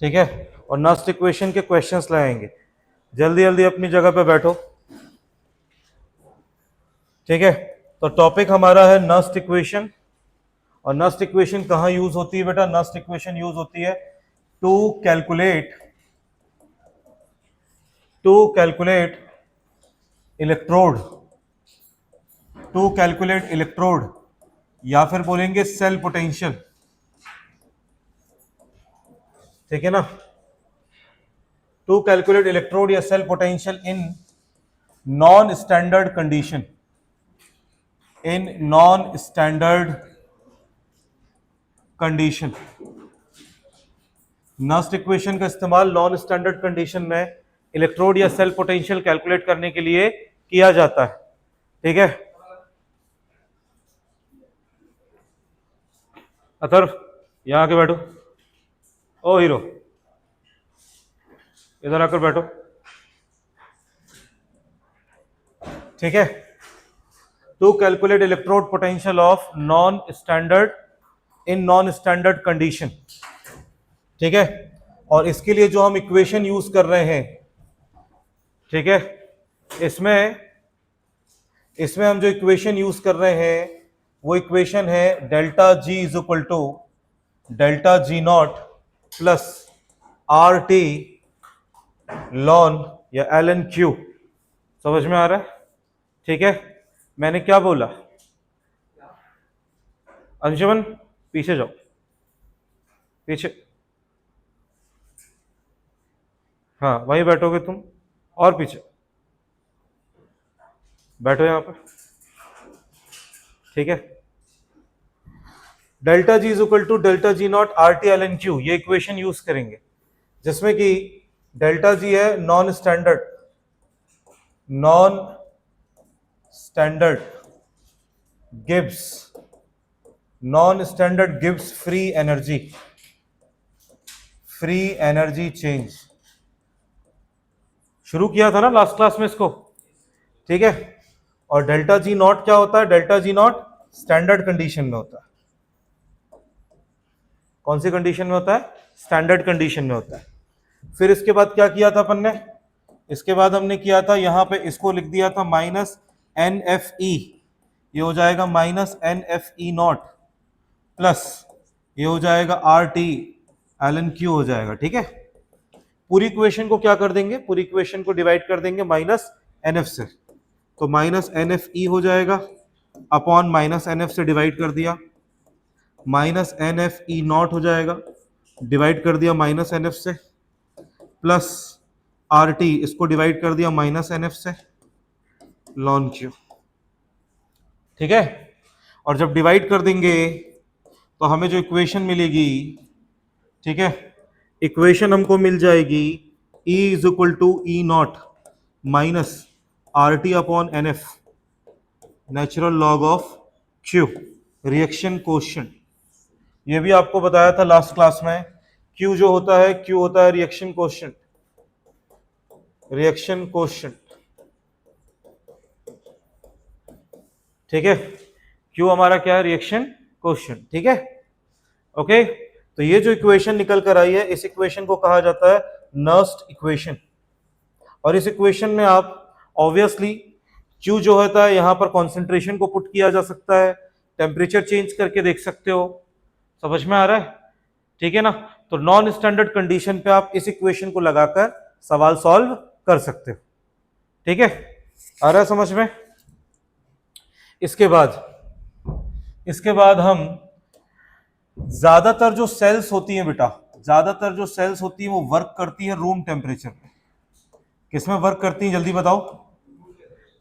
ठीक है, और नस्ट इक्वेशन के क्वेश्चंस लाएंगे। जल्दी जल्दी अपनी जगह पे बैठो। ठीक है, तो टॉपिक हमारा है नस्ट इक्वेशन। और नस्ट इक्वेशन कहाँ यूज होती है बेटा? नस्ट इक्वेशन यूज होती है to calculate electrode, to calculate electrode, या फिर बोलेंगे सेल पोटेंशियल। ठीक है ना, टू कैलकुलेट इलेक्ट्रोड या cell potential in non standard condition, in non standard condition. Nernst equation का इस्तेमाल नॉन स्टैंडर्ड कंडीशन में इलेक्ट्रोड या सेल पोटेंशियल कैलकुलेट करने के लिए किया जाता है। ठीक है, अतर यहां आके बैठो। ओ हीरो, इधर आकर बैठो। ठीक है, to calculate electrode potential of non standard in non standard condition. ठीक है, और इसके लिए जो हम इक्वेशन यूज कर रहे हैं, ठीक है, इसमें हम जो इक्वेशन यूज कर रहे हैं वो इक्वेशन है delta G is equal to delta G not plus R T ln या एल एन क्यू। समझ में आ रहा है? ठीक है, मैंने क्या बोला? अंशुमन पीछे जाओ, पीछे। हाँ वहीं बैठोगे तुम, और पीछे बैठो यहां पर। ठीक है, delta G is equal to delta G not R T L N Q, ये इक्वेशन यूज करेंगे, जिसमें कि डेल्टा जी है नॉन स्टैंडर्ड गिव्स फ्री एनर्जी चेंज। शुरू किया था ना लास्ट क्लास में इसको। ठीक है, और डेल्टा जी नॉट क्या होता है? Delta G not standard condition में होता है। कौन सी कंडीशन में होता है? स्टैंडर्ड कंडीशन में होता है। फिर इसके बाद क्या किया था अपन ने? इसके बाद हमने किया था यहां पे इसको लिख दिया था माइनस एन एफ ई, ये हो जाएगा minus N F E not plus ये हो जाएगा R T L N Q हो जाएगा। ठीक है, पूरी इक्वेशन को क्या कर देंगे? पूरी इक्वेशन को डिवाइड कर देंगे माइनस एन एफ से, तो माइनस एन एफ ई हो जाएगा अपॉन माइनस एन एफ से डिवाइड कर दिया, minus N F E not हो जाएगा, डिवाइड कर दिया माइनस एन एफ से, प्लस आर टी, इसको डिवाइड कर दिया माइनस एन एफ से, लॉन क्यू। ठीक है, और जब डिवाइड कर देंगे तो हमें जो इक्वेशन मिलेगी, ठीक है, इक्वेशन हमको मिल जाएगी E is equal to E not minus R T upon N F natural log of Q, reaction coefficient. ये भी आपको बताया था लास्ट क्लास में। Q जो होता है, Q होता है रिएक्शन कोएफिशिएंट, रिएक्शन कोएफिशिएंट। ठीक है, Q हमारा क्या है? Reaction coefficient. ठीक है, ओके। तो ये जो इक्वेशन निकल कर आई है, इस इक्वेशन को कहा जाता है नस्ट इक्वेशन। और इस इक्वेशन में आप ऑब्वियसली Q जो होता है यहां पर कॉन्सेंट्रेशन को पुट किया जा सकता है, टेम्परेचर चेंज करके देख सकते हो। समझ में आ रहा है? ठीक है ना, तो नॉन स्टैंडर्ड कंडीशन पे आप इस इक्वेशन को लगाकर सवाल सॉल्व कर सकते हो। ठीक है, आ रहा है समझ में? इसके बाद हम ज्यादातर जो सेल्स होती हैं बेटा, ज्यादातर जो सेल्स होती हैं वो वर्क करती है रूम टेम्परेचर पे। किसमें वर्क करती हैं जल्दी बताओ?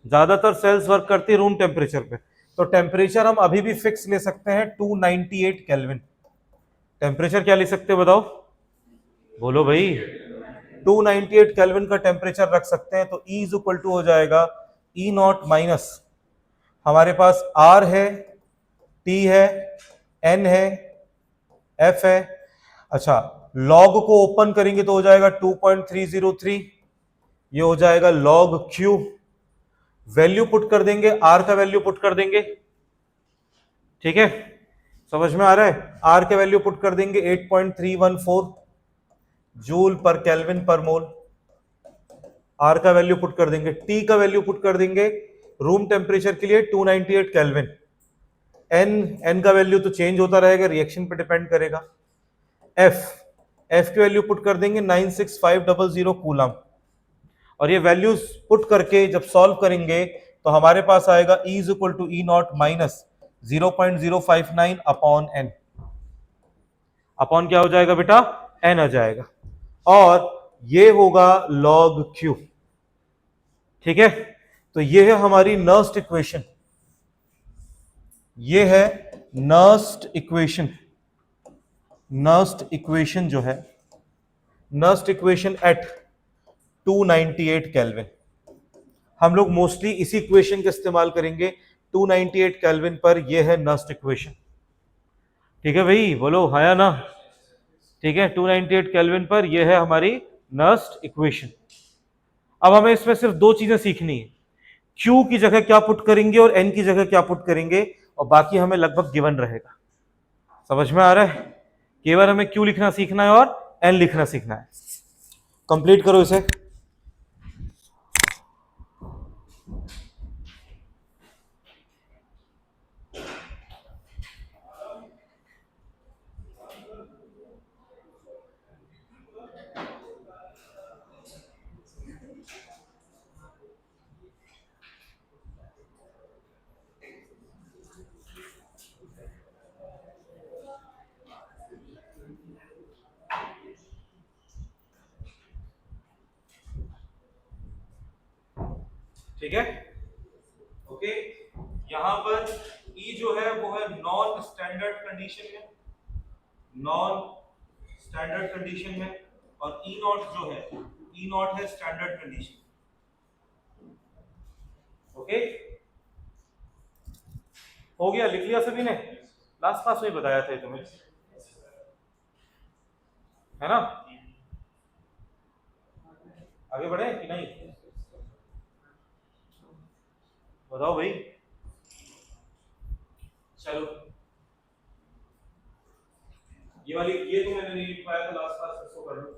ज्यादातर सेल्स वर्क करती है रूम टेम्परेचर पे। तो टेम्परेचर हम अभी भी फिक्स ले सकते हैं 298 केल्विन। टेम्परेचर क्या ले सकते हो बताओ? बोलो भाई, 298 केल्विन का टेम्परेचर रख सकते हैं। तो E इज इक्वल टू हो जाएगा ई नॉट माइनस, हमारे पास R है, T है, N है, F है। अच्छा, लॉग को ओपन करेंगे तो हो जाएगा 2.303, ये हो जाएगा लॉग Q। वैल्यू पुट कर देंगे, R का वैल्यू पुट कर देंगे। ठीक है, समझ में आ रहा है? R के वैल्यू पुट कर देंगे 8.314, जूल पर केल्विन पर मोल। आर का वैल्यू पुट कर देंगे, टी का वैल्यू पुट कर देंगे रूम टेम्परेचर के लिए 298 केल्विन। एन का वैल्यू तो चेंज होता रहेगा, रिएक्शन पे डिपेंड करेगा। एफ की वैल्यू पुट कर देंगे 96500 कूलम। और ये वैल्यूज पुट करके जब सॉल्व करेंगे तो हमारे पास आएगा E is equal to E not minus 0.059 upon N. Upon क्या हो जाएगा बेटा, एन आ जाएगा, और ये होगा लॉग क्यू। ठीक है, तो ये है हमारी नर्स्ट इक्वेशन, ये है नर्स्ट इक्वेशन। नर्स्ट इक्वेशन जो है, नर्स्ट इक्वेशन एट 298 केल्विन। हम लोग मोस्टली इसी इक्वेशन का इस्तेमाल करेंगे 298 केल्विन पर। यह है नर्स्ट इक्वेशन। ठीक है भाई, बोलो हाँ या ना। ठीक है, 298 केल्विन पर यह है हमारी नर्स्ट इक्वेशन। अब हमें इसमें सिर्फ दो चीजें सीखनी है, Q की जगह क्या पुट करेंगे और N की जगह क्या पुट करेंगे, और बाकी हमें लगभग गिवन रहेगा। समझ में आ रहा है? केवल हमें Q लिखना सीखना है और N लिखना सीखना है। कंप्लीट करो इसे। ठीक है, ओके। यहां पर E जो है वो है नॉन स्टैंडर्ड कंडीशन में, नॉन स्टैंडर्ड कंडीशन में, और E नॉट जो है, E नॉट है स्टैंडर्ड कंडीशन। ओके, हो गया, लिख लिया सभी ने? लास्ट क्लास में बताया था तुम्हें, है ना? आगे बढ़े कि नहीं, बताओ भाई। चलो, ये वाली, ये तो मैंने नहीं लिख पाया था लास्ट क्लास, इसको कर लो।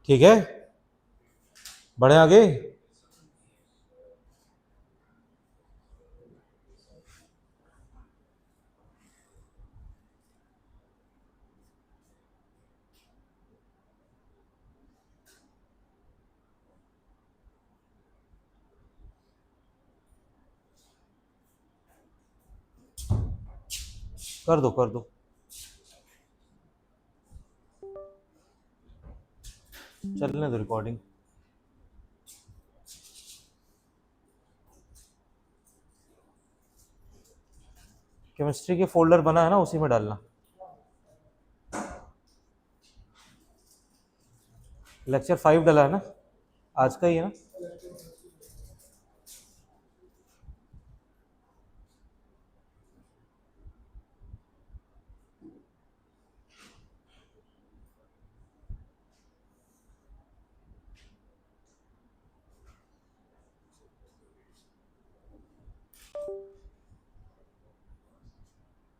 ठीक है, बढ़े आगे। कर दो कर दो, चलने दो रिकॉर्डिंग। केमिस्ट्री के फोल्डर बना है ना, उसी में डालना। लेक्चर 5 डाला है ना, आज का ही है ना?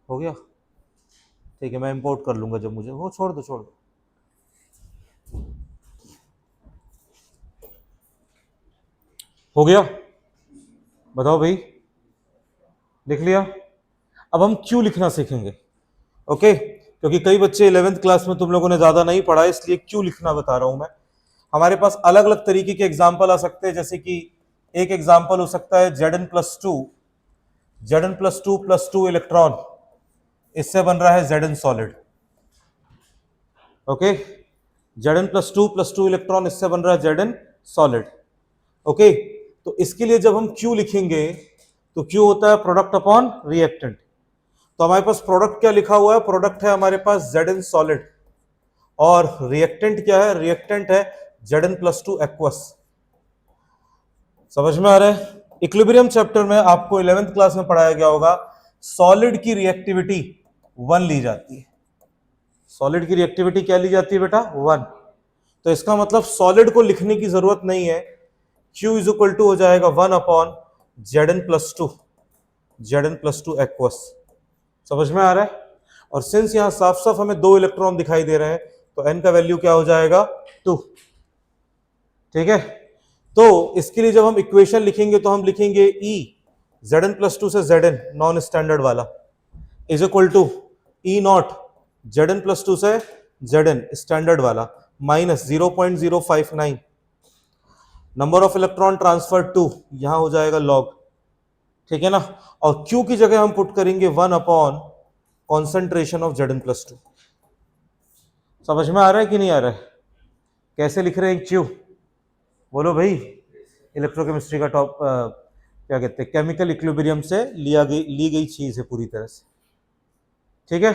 हो गया, ठीक है, मैं इंपोर्ट कर लूंगा जब मुझे वो। छोड़ दो छोड़ दो। हो गया, बताओ भाई, लिख लिया? अब हम क्यू लिखना सीखेंगे, ओके। क्योंकि कई बच्चे 11th क्लास में तुम लोगों ने ज्यादा नहीं पढ़ा, इसलिए क्यू लिखना बता रहा हूं मैं। हमारे पास अलग अलग तरीके के एग्जाम्पल आ सकते हैं, जैसे कि एक एग्जाम्पल हो सकता है Zn+2, Zn+2+2 इलेक्ट्रॉन, इससे बन रहा है Zn solid. Okay, Zn+2+2 electron, इससे बन रहा है Zn सॉलिड। ओके, तो इसके लिए जब हम Q लिखेंगे तो Q होता है प्रोडक्ट अपॉन रिएक्टेंट। तो हमारे पास प्रोडक्ट क्या लिखा हुआ है? प्रोडक्ट है हमारे पास Zn सॉलिड, और रिएक्टेंट क्या है? रिएक्टेंट है Zn+2 एक्वस। समझ में आ रहा है? इक्विलिब्रियम चैप्टर में आपको 11th क्लास में पढ़ाया गया होगा, सॉलिड की रिएक्टिविटी 1 ली जाती है। सॉलिड की रिएक्टिविटी क्या ली जाती है बेटा? 1। तो इसका मतलब सॉलिड को लिखने की जरूरत नहीं है, Q इज इक्वल टू हो जाएगा 1/Zn+2, Zn+2 एक्वस। समझ में आ रहा है? और सिंस यहां साफ साफ हमें 2 इलेक्ट्रॉन दिखाई दे रहे हैं, तो n का वैल्यू क्या हो जाएगा? 2। ठीक है, तो इसके लिए जब हम इक्वेशन लिखेंगे तो हम लिखेंगे E Zn+2 से Zn नॉन स्टैंडर्ड वाला is equal to E0 Zn+2 से Zn स्टैंडर्ड वाला minus 0.059 number of electron transfer 2, यहां हो जाएगा लॉग। ठीक है ना? और Q की जगह हम पुट करेंगे 1/कॉन्सेंट्रेशन ऑफ Zn+2। समझ में आ रहा है कि नहीं आ रहा है? कैसे लिख रहे हैं Q? बोलो भाई। इलेक्ट्रोकेमिस्ट्री का टॉप क्या कहते हैं, केमिकल इक्विलिब्रियम से ली गई चीज है पूरी तरह से। ठीक है,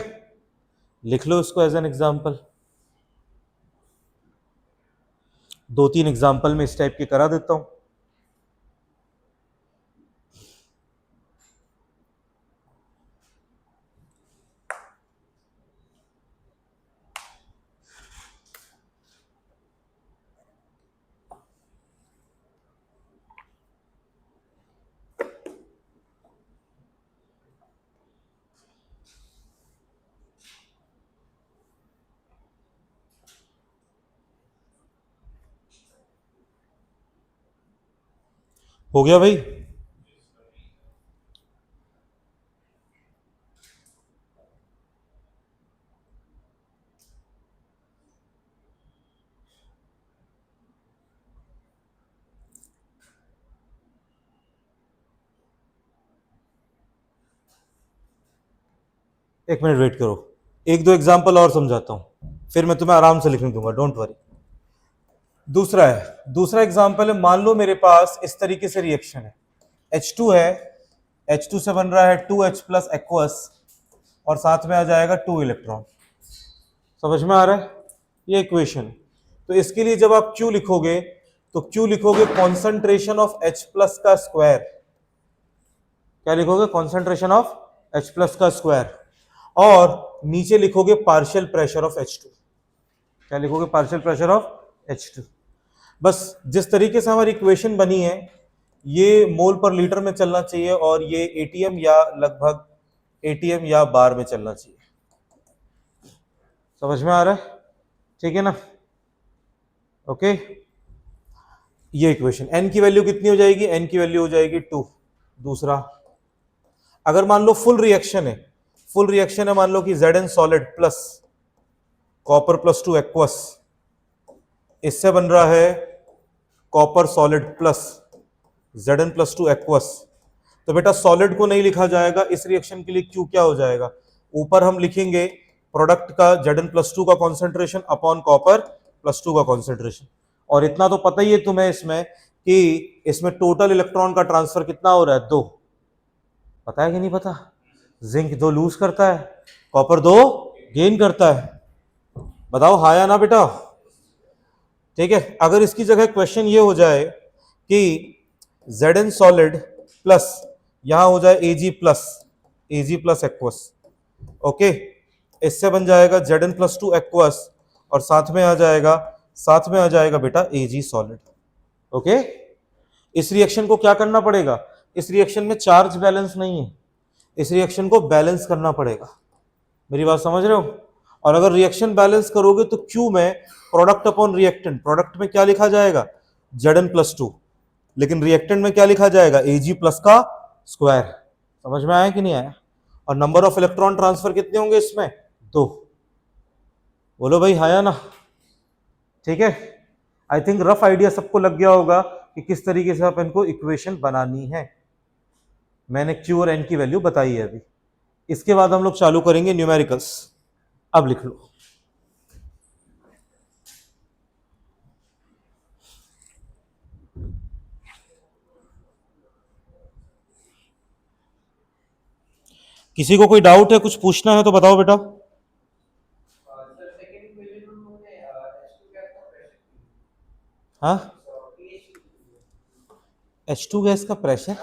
लिख लो इसको एज एन एग्जाम्पल। 2-3 एग्जाम्पल में इस टाइप के करा देता हूं। हो गया भाई? एक मिनट वेट करो, 1-2 एग्जाम्पल और समझाता हूं, फिर मैं तुम्हें आराम से लिखने दूंगा, डोंट वरी। दूसरा एग्जाम्पल है, मान लो मेरे पास इस तरीके से रिएक्शन है, H2 है, H2 से बन रहा है 2H+ एक्वस और साथ में आ जाएगा 2 इलेक्ट्रॉन। समझ में आ रहा है? ये इक्वेशन। तो इसके लिए जब आप Q लिखोगे तो Q लिखोगे कॉन्सेंट्रेशन ऑफ H+ का स्क्वायर। क्या लिखोगे? कॉन्सेंट्रेशन ऑफ H+ का स्क्वायर। और नीचे लिखोगे पार्शियल प्रेशर ऑफ H2। क्या लिखोगे? Partial pressure of H2। बस जिस तरीके से हमारी इक्वेशन बनी है, ये मोल पर लीटर में चलना चाहिए और ये ATM या लगभग ATM या बार में चलना चाहिए। समझ में आ रहा है? ठीक है ना? ओके, ये इक्वेशन। n की वैल्यू कितनी हो जाएगी? n की वैल्यू हो जाएगी 2। दूसरा, अगर मान लो फुल रिएक्शन है, मान लो कि Zn solid plus copper +2 aqueous, इससे बन रहा है copper solid plus Zn+2 aqueous. तो बेटा सॉलिड को नहीं लिखा जाएगा, इस रिएक्शन के लिए Q क्या हो जाएगा? ऊपर हम लिखेंगे प्रोडक्ट का Zn+2 का कॉन्सेंट्रेशन अपॉन कॉपर +2 का कॉन्सेंट्रेशन। और इतना तो पता ही है तुम्हें इसमें कि इसमें टोटल इलेक्ट्रॉन का ट्रांसफर कितना हो रहा है? 2। पता है कि नहीं पता? जिंक 2 लूज करता है, कॉपर 2 गेन करता है। बताओ हाँ या ना बेटा? ठीक है, अगर इसकी जगह क्वेश्चन ये हो जाए कि Zn सॉलिड प्लस यहां हो जाए Ag+ एक्वस, ओके, इससे बन जाएगा Zn+2 एक्वस और साथ में आ जाएगा बेटा Ag सॉलिड। ओके, इस रिएक्शन को क्या करना पड़ेगा? इस रिएक्शन में चार्ज बैलेंस नहीं है, इस रिएक्शन को बैलेंस करना पड़ेगा। मेरी बात समझ रहे हो? और अगर रिएक्शन बैलेंस करोगे तो Q में प्रोडक्ट अपॉन रिएक्टेंट, प्रोडक्ट में क्या लिखा जाएगा? Zn+2, लेकिन रिएक्टेंट में क्या लिखा जाएगा? Ag+ का स्क्वायर। समझ में आया कि नहीं आया? और नंबर ऑफ इलेक्ट्रॉन ट्रांसफर कितने होंगे इसमें? 2। बोलो भाई हाँ या ना? ठीक है, आई थिंक रफ आइडिया सबको लग गया होगा कि किस तरीके से अपन को इक्वेशन बनानी है। मैंने Q और N की वैल्यू बताई है अभी। इसके बाद हम लोग चालू करेंगे न्यूमेरिकल्स। अब लिख लो, किसी को कोई डाउट है, कुछ पूछना है तो बताओ बेटा। हाँ, H2 गैस का प्रेशर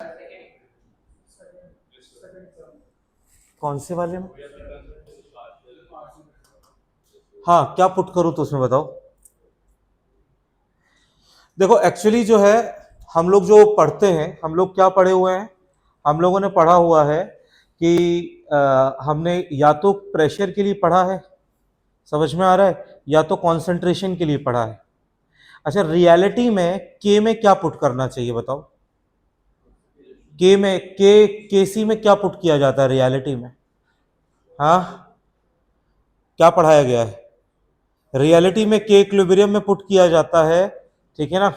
कौन से वाले में? हाँ, क्या पुट करूं तो उसमें बताओ। देखो एक्चुअली जो है, हम लोग जो पढ़ते हैं, हम लोग क्या पढ़े हुए हैं, हम लोगों ने पढ़ा हुआ है कि हमने या तो प्रेशर के लिए पढ़ा है, समझ में आ रहा है, या तो कंसंट्रेशन के लिए पढ़ा है। अच्छा, रियलिटी में के में क्या पुट करना चाहिए बताओ? के में केसी में क्या पुट किया जाता है रियलिटी में? हाँ, क्या पढ़ाया गया है? रियलिटी में के इक्विलिब्रियम में पुट किया जाता है, ठीक है ना।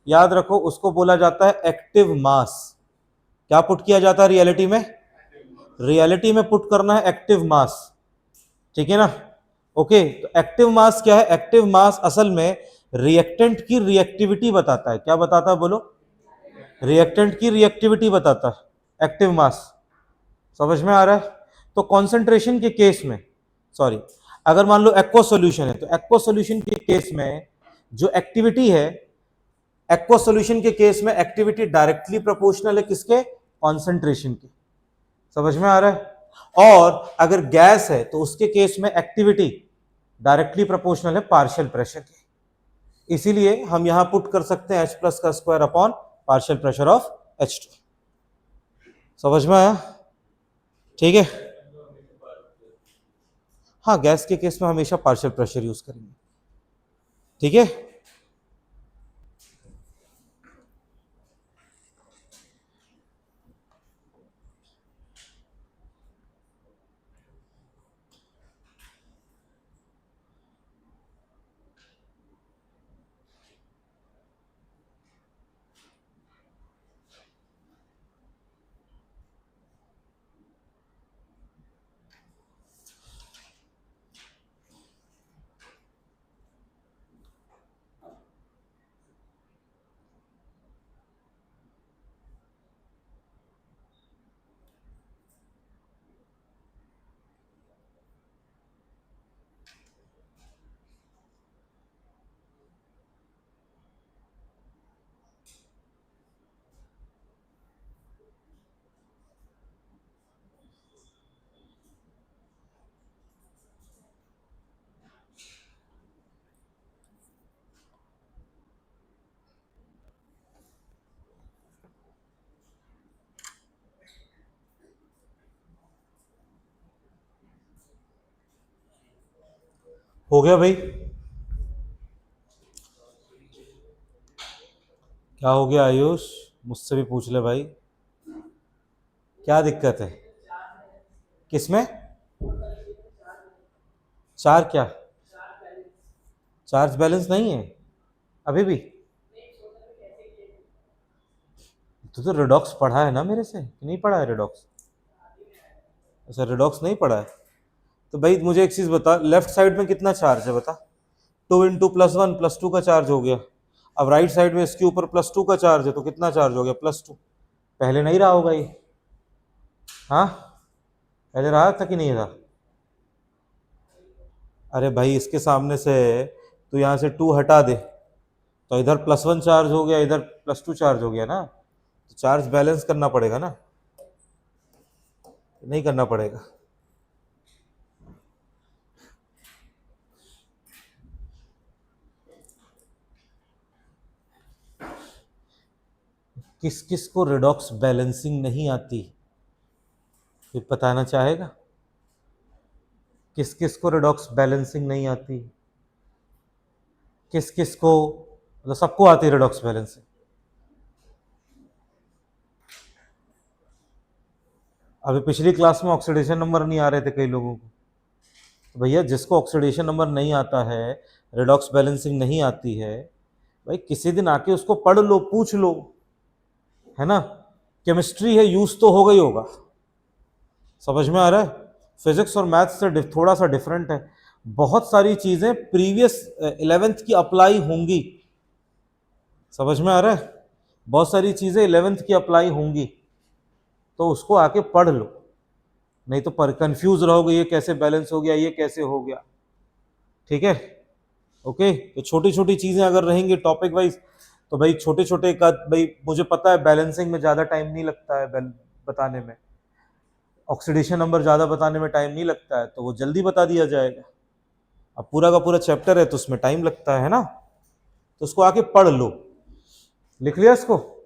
याद रखो, उसको बोला जाता है एक्टिव मास। क्या पुट किया जाता है रियलिटी में? रियलिटी में पुट करना है एक्टिव मास, ठीक है ना। ओके, तो एक्टिव मास क्या है? एक्टिव मास असल में रिएक्टेंट की रिएक्टिविटी बताता है। क्या बताता है बोलो? रिएक्टेंट की रिएक्टिविटी बताता है एक्टिव मास। समझ में आ रहा है? तो कॉन्सेंट्रेशन के केस में, सॉरी, अगर मान लो एक्वा सॉल्यूशन है, तो एक्वा सॉल्यूशन के केस में जो एक्टिविटी है, एक्वा सॉल्यूशन के केस में एक्टिविटी डायरेक्टली प्रोपोर्शनल है किसके? कॉन्सेंट्रेशन के। समझ में आ रहा है? और अगर गैस है तो उसके केस में एक्टिविटी डायरेक्टली प्रोपोर्शनल है पार्शियल प्रेशर के। इसीलिए हम यहां पुट कर सकते हैं H प्लस का square upon partial pressure of H2। समझ में आया? ठीक है। हाँ, गैस के केस में हमेशा पार्शियल प्रेशर यूज करेंगे, ठीक है। हो गया भाई? क्या हो गया आयुष? मुझसे भी पूछ ले भाई, क्या दिक्कत है? किसमें? चार क्या? चार्ज बैलेंस नहीं है अभी भी? तो रिडॉक्स पढ़ा है ना मेरे से कि नहीं पढ़ा है रिडॉक्स? अच्छा, रिडॉक्स नहीं पढ़ा है तो भाई मुझे एक चीज बता, लेफ्ट साइड में कितना चार्ज है बता? 2 × +1 +2 का चार्ज हो गया। अब राइट साइड में इसके ऊपर +2 का चार्ज है, तो कितना चार्ज हो गया? +2। पहले नहीं रहा होगा ये? हाँ, पहले रहा था कि नहीं रहा? अरे भाई, इसके सामने से तो यहाँ से 2 हटा दे, तो इधर +1 चार्ज हो गया, इधर +2 चार्ज हो गया ना। तो चार्ज बैलेंस करना पड़ेगा ना, नहीं करना पड़ेगा? किस किस को रिडॉक्स बैलेंसिंग नहीं आती, ये बताना चाहेगा? किस किस को रिडॉक्स बैलेंसिंग नहीं आती? किस किस को, मतलब सबको आती है रिडॉक्स बैलेंसिंग? अभी पिछली क्लास में ऑक्सीडेशन नंबर नहीं आ रहे थे कई लोगों को, तो भैया जिसको ऑक्सीडेशन नंबर नहीं आता है, रिडॉक्स बैलेंसिंग नहीं आती है, भाई किसी दिन आके उसको पढ़ लो, पूछ लो, है ना। केमिस्ट्री है, यूज तो हो गई होगा। समझ में आ रहा है? फिजिक्स और मैथ्स से थोड़ा सा डिफरेंट है। बहुत सारी चीजें प्रीवियस 11th की अप्लाई होंगी। समझ में आ रहा है? बहुत सारी चीजें 11th की अप्लाई होंगी, तो उसको आके पढ़ लो, नहीं तो पर कंफ्यूज रहोगे, ये कैसे बैलेंस हो गया, ये कैसे हो गया, ठीक है। ओके, तो छोटी छोटी चीजें अगर रहेंगी टॉपिक वाइज, तो भाई छोटे छोटे का भाई मुझे पता है बैलेंसिंग में ज़्यादा टाइम नहीं लगता है बताने में, ऑक्सीडेशन नंबर ज़्यादा बताने में टाइम नहीं लगता है, तो वो जल्दी बता दिया जाएगा। अब पूरा का पूरा चैप्टर है तो उसमें टाइम लगता है ना, तो उसको आके पढ़ लो। लिख लिया इसको?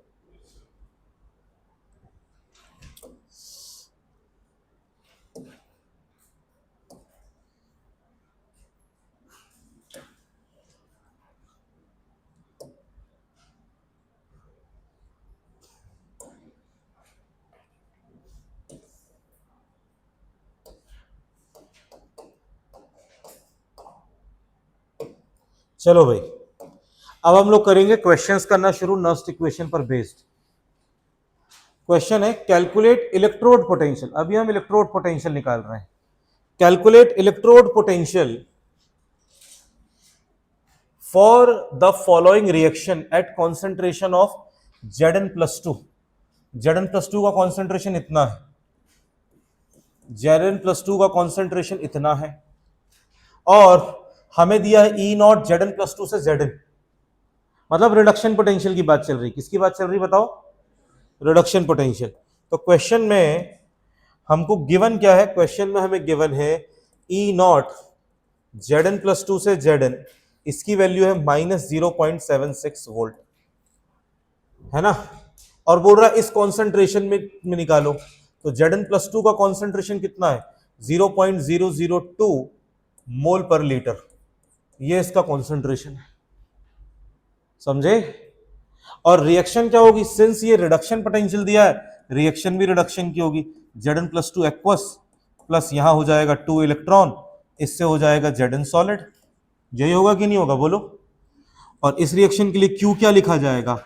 चलो भाई, अब हम लोग करेंगे क्वेश्चंस करना शुरू नर्स्ट इक्वेशन पर बेस्ड। क्वेश्चन है कैलकुलेट इलेक्ट्रोड पोटेंशियल। अभी हम इलेक्ट्रोड पोटेंशियल निकाल रहे हैं। Calculate electrode potential for the following reaction at concentration of Zn+2। Zn+2 का कॉन्सेंट्रेशन इतना है, Zn+2 का कॉन्सेंट्रेशन इतना है, और हमें दिया है E0 Zn+2 से Zn, मतलब रिडक्शन पोटेंशियल की बात चल रही। किसकी बात चल रही बताओ? Reduction potential. तो क्वेश्चन में हमको गिवन क्या है? क्वेश्चन में हमें गिवन है E0 Zn+2 से Zn, इसकी वैल्यू है -0.76 वोल्ट, है ना, और बोल रहा है इस कॉन्सेंट्रेशन में निकालो। तो Zn+2 का कॉन्सेंट्रेशन कितना है? 0.002 मोल पर लीटर, ये इसका कॉन्सेंट्रेशन है, समझे? और रिएक्शन क्या होगी? सिंस ये रिडक्शन पोटेंशियल दिया है, रिएक्शन भी रिडक्शन की होगी। Zn+2 एक्वस प्लस यहां हो जाएगा 2 इलेक्ट्रॉन, इससे हो जाएगा Zn सॉलिड। यही होगा कि नहीं होगा बोलो? और इस रिएक्शन के लिए Q क्या लिखा जाएगा?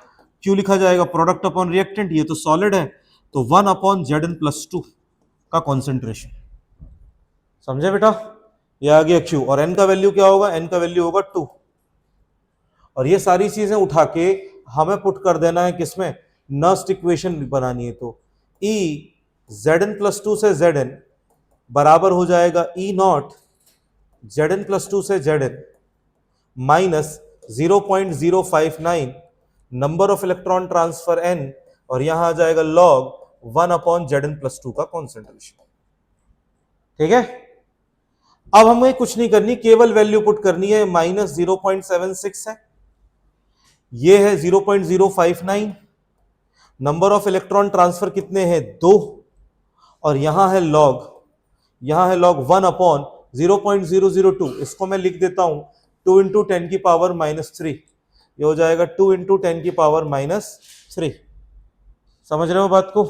Q लिखा जाएगा प्रोडक्ट अपॉन रिएक्टेंट, ये तो सॉलिड है, तो 1/Zn+2 का कॉन्सेंट्रेशन। समझे बेटा? ये आ गया Q, और N का वैल्यू क्या होगा? N का वैल्यू होगा 2। और ये सारी चीजें उठा के हमें पुट कर देना है किसमें? नर्स्ट इक्वेशन बनानी है। तो E Zn+2 से Zn बराबर हो जाएगा E0 Zn+2 से Zn minus 0.059 number of electron transfer N, और यहां आ जाएगा log 1/Zn+2 का कॉन्सेंट्रेशन। ठीक है? अब हमें कुछ नहीं करनी, केवल वैल्यू पुट करनी है। -0.76 है, ये है 0.059, नंबर ऑफ इलेक्ट्रॉन ट्रांसफर कितने हैं? 2, और यहां है log 1/0.002। इसको मैं लिख देता हूं 2 × 10⁻³ ये हो जाएगा 2 × 10⁻³ समझ रहे हो बात को?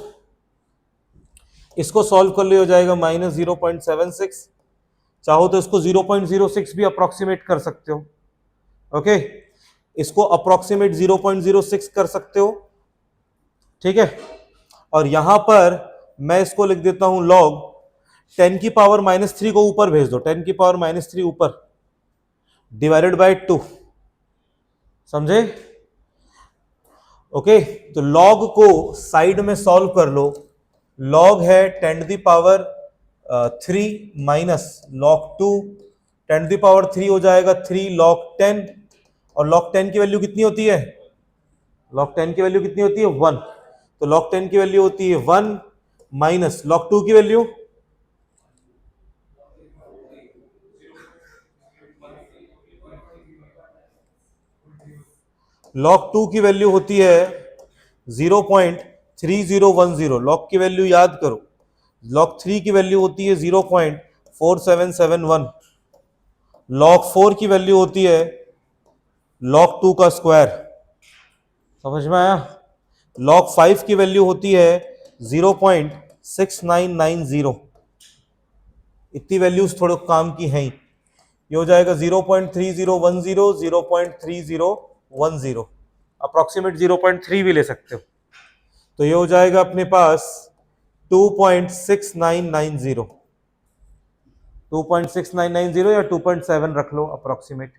इसको सॉल्व कर लिया हो जाएगा -0.76, चाहो तो इसको 0.06 भी अप्रोक्सीमेट कर सकते हो। ओके, इसको अप्रोक्सीमेट 0.06 कर सकते हो, ठीक है। और यहां पर मैं इसको लिख देता हूं log 10⁻³ को ऊपर भेज दो, 10⁻³ ऊपर डिवाइडेड बाय 2, समझे? ओके, तो log को साइड में सॉल्व कर लो। log है 10⁻³ माइनस log 2, 10⁻³ हो जाएगा 3 log 10, और log 10 की वैल्यू कितनी होती है? log 10 की वैल्यू कितनी होती है? 1। तो log 10 की वैल्यू होती है 1 माइनस log 2 की वैल्यू log 2 की वैल्यू होती है 0.3010। log की वैल्यू याद करो। log 3 की वैल्यू होती है 0.4771। log 4 की वैल्यू होती है log 2 का स्क्वायर, समझ में आया? log 5 की वैल्यू होती है 0.6990। इतनी वैल्यूज थोड़े काम की हैं। ये हो जाएगा 0.3010, 0.3010, अप्रोक्सीमेट 0.3 भी ले सकते हो। तो ये हो जाएगा अपने पास 2.6990, 2.6990 या 2.7 रख लो अप्रोक्सीमेट,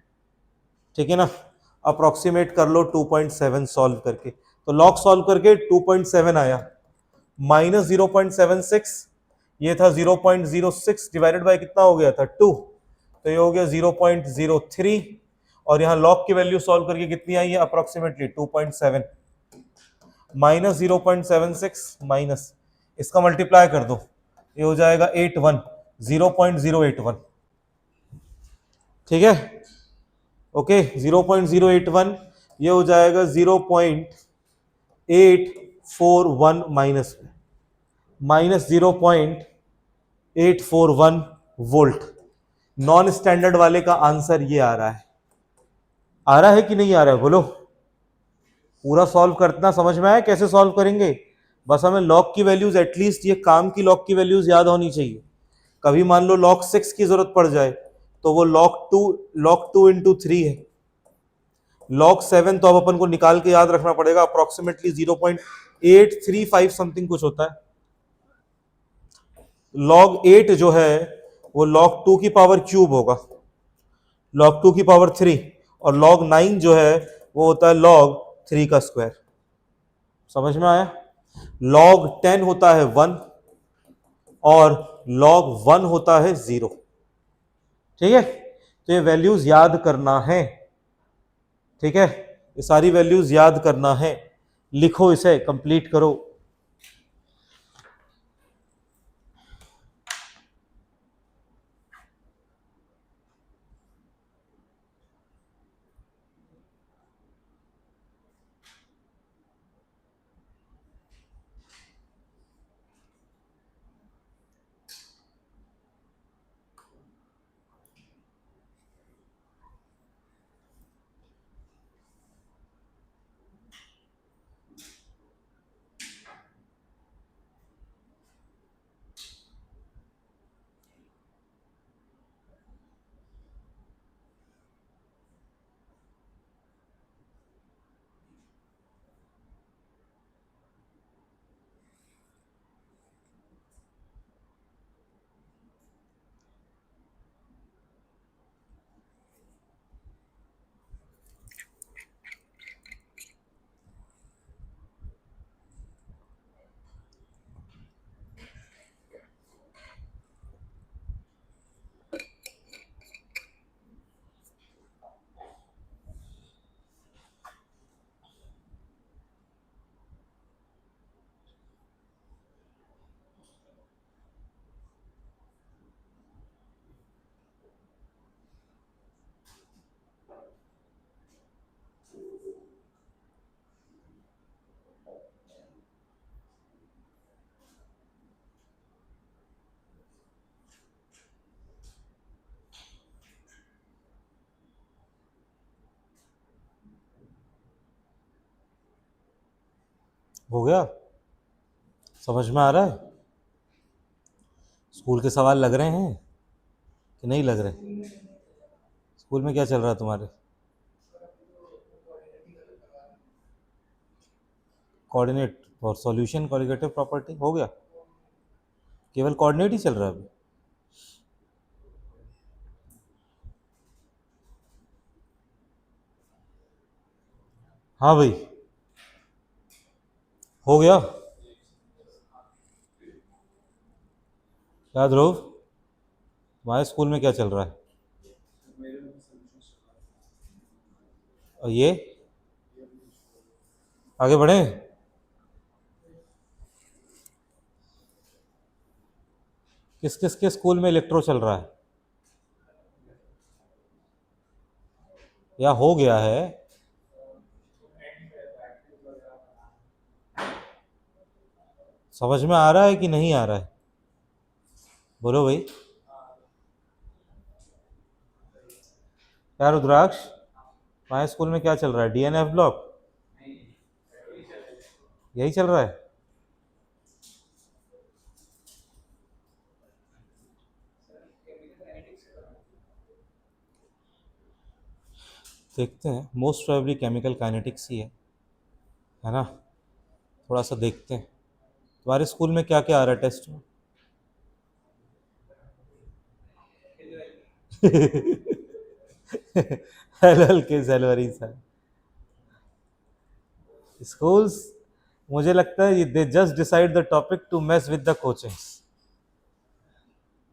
ठीक है ना? अप्रोक्सीमेट कर लो 2.7 सॉल्व करके। तो लॉग सॉल्व करके 2.7 आया, माइनस 0.76, ये था 0.06 डिवाइडेड बाय कितना हो गया था? 2, तो ये हो गया 0.03, और यहाँ log की वैल्यू सॉल्व करके कितनी आई है अप्रोक्सीमेटली 2.7 माइनस 0.76 माइनस इसका मल्टीप्लाई कर दो, ये हो जाएगा 81 0.081, ठीक है ओके 0.081 ये हो जाएगा 0.841 minus minus 0.841 volt. Non standard वाले का आंसर ये आ रहा है कि नहीं आ रहा है बोलो। पूरा सॉल्व करना समझ में आया कैसे सॉल्व करेंगे, बस हमें लॉग की वैल्यूज एटलीस्ट ये काम की लॉग की वैल्यूज याद होनी चाहिए। कभी मान लो log 6 की जरूरत पड़ जाए तो वो log 2 इंटू 3 है। log 7 तो अब अपन को निकाल के याद रखना पड़ेगा, अप्रोक्सीमेटली 0.835 समथिंग कुछ होता है। log 8 जो है वो log 2 की पावर क्यूब होगा, log 2 की पावर 3, और log 9 जो है वो होता है log 3 का स्क्वायर। समझ में आया। log 10 होता है 1 और log 1 होता है 0, ठीक है। तो ये वैल्यूज याद करना है, ठीक है, ये सारी वैल्यूज याद करना है। लिखो इसे, कंप्लीट करो। हो गया, समझ में आ रहा है। स्कूल के सवाल लग रहे हैं कि नहीं लग रहे। स्कूल में क्या चल रहा है तुम्हारे। कोऑर्डिनेट और सॉल्यूशन कॉलिगेटिव प्रॉपर्टी हो गया, केवल कोऑर्डिनेट ही चल रहा है अभी। हाँ भाई हो गया। याद रहो तुम्हारे स्कूल में क्या चल रहा है। और ये आगे बढ़े। किस किस के स्कूल में इलेक्ट्रो चल रहा है या हो गया है। समझ में आ रहा है कि नहीं आ रहा है बोलो भाई। क्या रुद्राक्ष तुम्हारे स्कूल में क्या चल रहा है, डीएनएफ ब्लॉक यही चल रहा है। देखते हैं, मोस्ट प्रोबेबली केमिकल काइनेटिक्स ही है ना। थोड़ा सा देखते हैं तुम्हारे स्कूल में क्या क्या आ रहा है टेस्ट में। हल्के सैलरी सर स्कूल्स, मुझे लगता है they just decide the topic to mess with the coachings.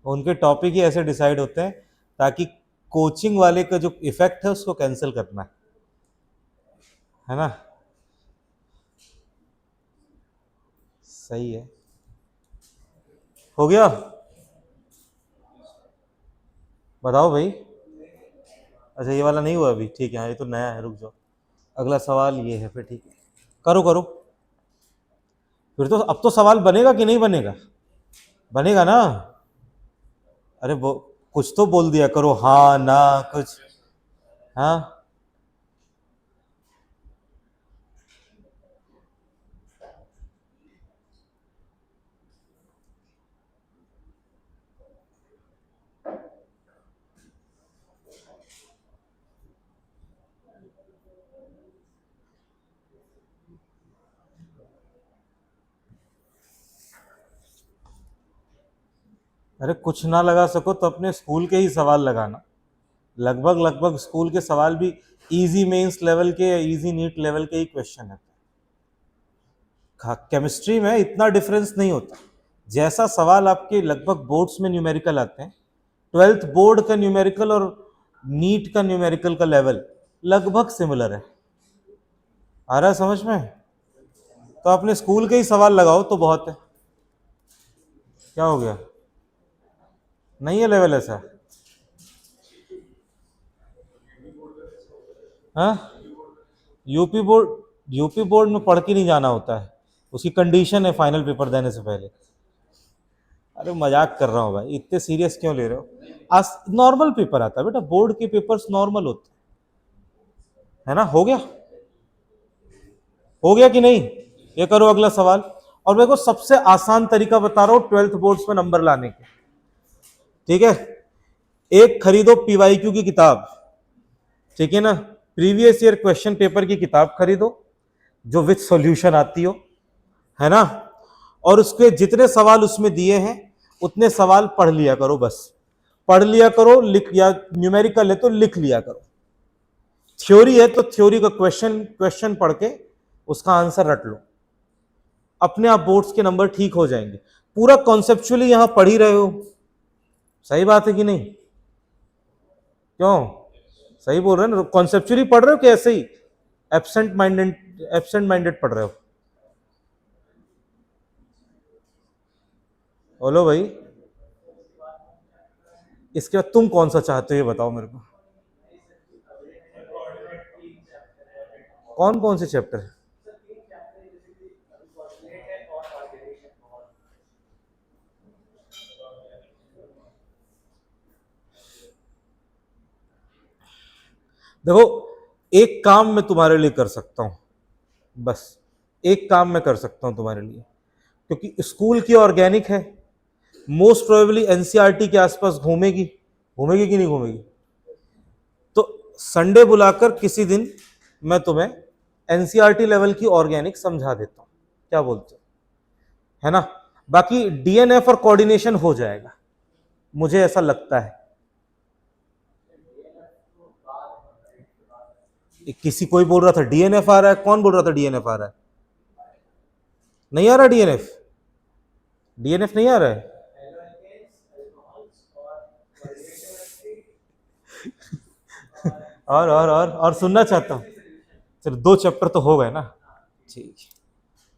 उनके टॉपिक ही ऐसे डिसाइड होते हैं ताकि कोचिंग वाले का जो इफेक्ट है उसको कैंसिल करना है ना? सही है, हो गया। बताओ भाई। अच्छा ये वाला नहीं हुआ अभी, ठीक है, हाँ ये तो नया है, रुक जाओ। अगला सवाल ये है फिर, ठीक है, करो करो। फिर तो अब तो सवाल बनेगा कि नहीं बनेगा? बनेगा ना? अरे वो कुछ तो बोल दिया करो, हाँ ना कुछ। हाँ, अरे कुछ ना लगा सको तो अपने स्कूल के ही सवाल लगाना। लगभग लगभग स्कूल के सवाल भी इजी मेंस लेवल के या इजी नीट लेवल के ही क्वेश्चन है। केमिस्ट्री में इतना डिफरेंस नहीं होता। जैसा सवाल आपके लगभग बोर्ड्स में न्यूमेरिकल आते हैं, 12th बोर्ड का न्यूमेरिकल और नीट का न्यूमेरिकल का लेवल लगभग सिमिलर है। आ रहा है समझ में? तो अपने स्कूल के ही सवाल लगाओ तो बहुत है। क्या हो गया? नहीं है लेवल ऐसा? हाँ, यूपी बोर्ड में पढ़ के नहीं जाना होता है, उसकी कंडीशन है फाइनल पेपर देने से पहले। अरे मजाक कर रहा हूँ भाई, इतने सीरियस क्यों ले रहे हो? आज नॉर्मल पेपर आता है बेटा, बोर्ड के पेपर्स नॉर्मल होते हैं, है ना? हो गया? हो गया कि नहीं? ये करो अगला सवाल। और मेरे को सबसे आसान तरीका बता रहा हूँ 12th बोर्ड्स में नंबर लाने के, ठीक है? एक खरीदो पीवाईक्यू की किताब, ठीक है ना? प्रीवियस ईयर क्वेश्चन पेपर की किताब खरीदो जो विथ सॉल्यूशन आती हो, है ना? और उसके जितने सवाल उसमें दिए हैं उतने सवाल पढ़ लिया करो, बस पढ़ लिया करो। लिख, या न्यूमेरिकल है तो लिख लिया करो। थ्योरी है तो थ्योरी का क्वेश्चन क्वेश्चन पढ़ के उसका आंसर रट लो, अपने आप बोर्ड्स के नंबर ठीक हो जाएंगे। पूरा कॉन्सेप्चुअली यहां पढ़ ही रहे हो, सही बात है कि नहीं? क्यों? सही बोल रहे हैं ना? कॉन्सेप्चुअली पढ़ रहे हो कि ऐसे ही एब्सेंट माइंडेड पढ़ रहे हो? बोलो भाई। इसके बाद तुम कौन सा चाहते हो ये बताओ मेरे को। कौन कौन से चैप्टर है? देखो, एक काम मैं तुम्हारे लिए कर सकता हूं, बस एक काम मैं कर सकता हूं तुम्हारे लिए, क्योंकि स्कूल की ऑर्गेनिक है, मोस्ट प्रोबेबली एनसीईआरटी के आसपास घूमेगी, घूमेगी कि नहीं घूमेगी? तो संडे बुलाकर किसी दिन मैं तुम्हें एनसीईआरटी लेवल की ऑर्गेनिक समझा देता हूं, क्या बोलते हो? है ना? बाकी डीएनएफ और कोऑर्डिनेशन हो जाएगा, मुझे ऐसा लगता है। किसी कोई बोल रहा था डीएनएफ आ रहा है, कौन बोल रहा था डीएनएफ आ रहा है? नहीं आ रहा डीएनएफ? डीएनएफ नहीं आ रहा है? और सुनना चाहता हूँ। चलो 2 चैप्टर तो हो गए ना, ठीक है,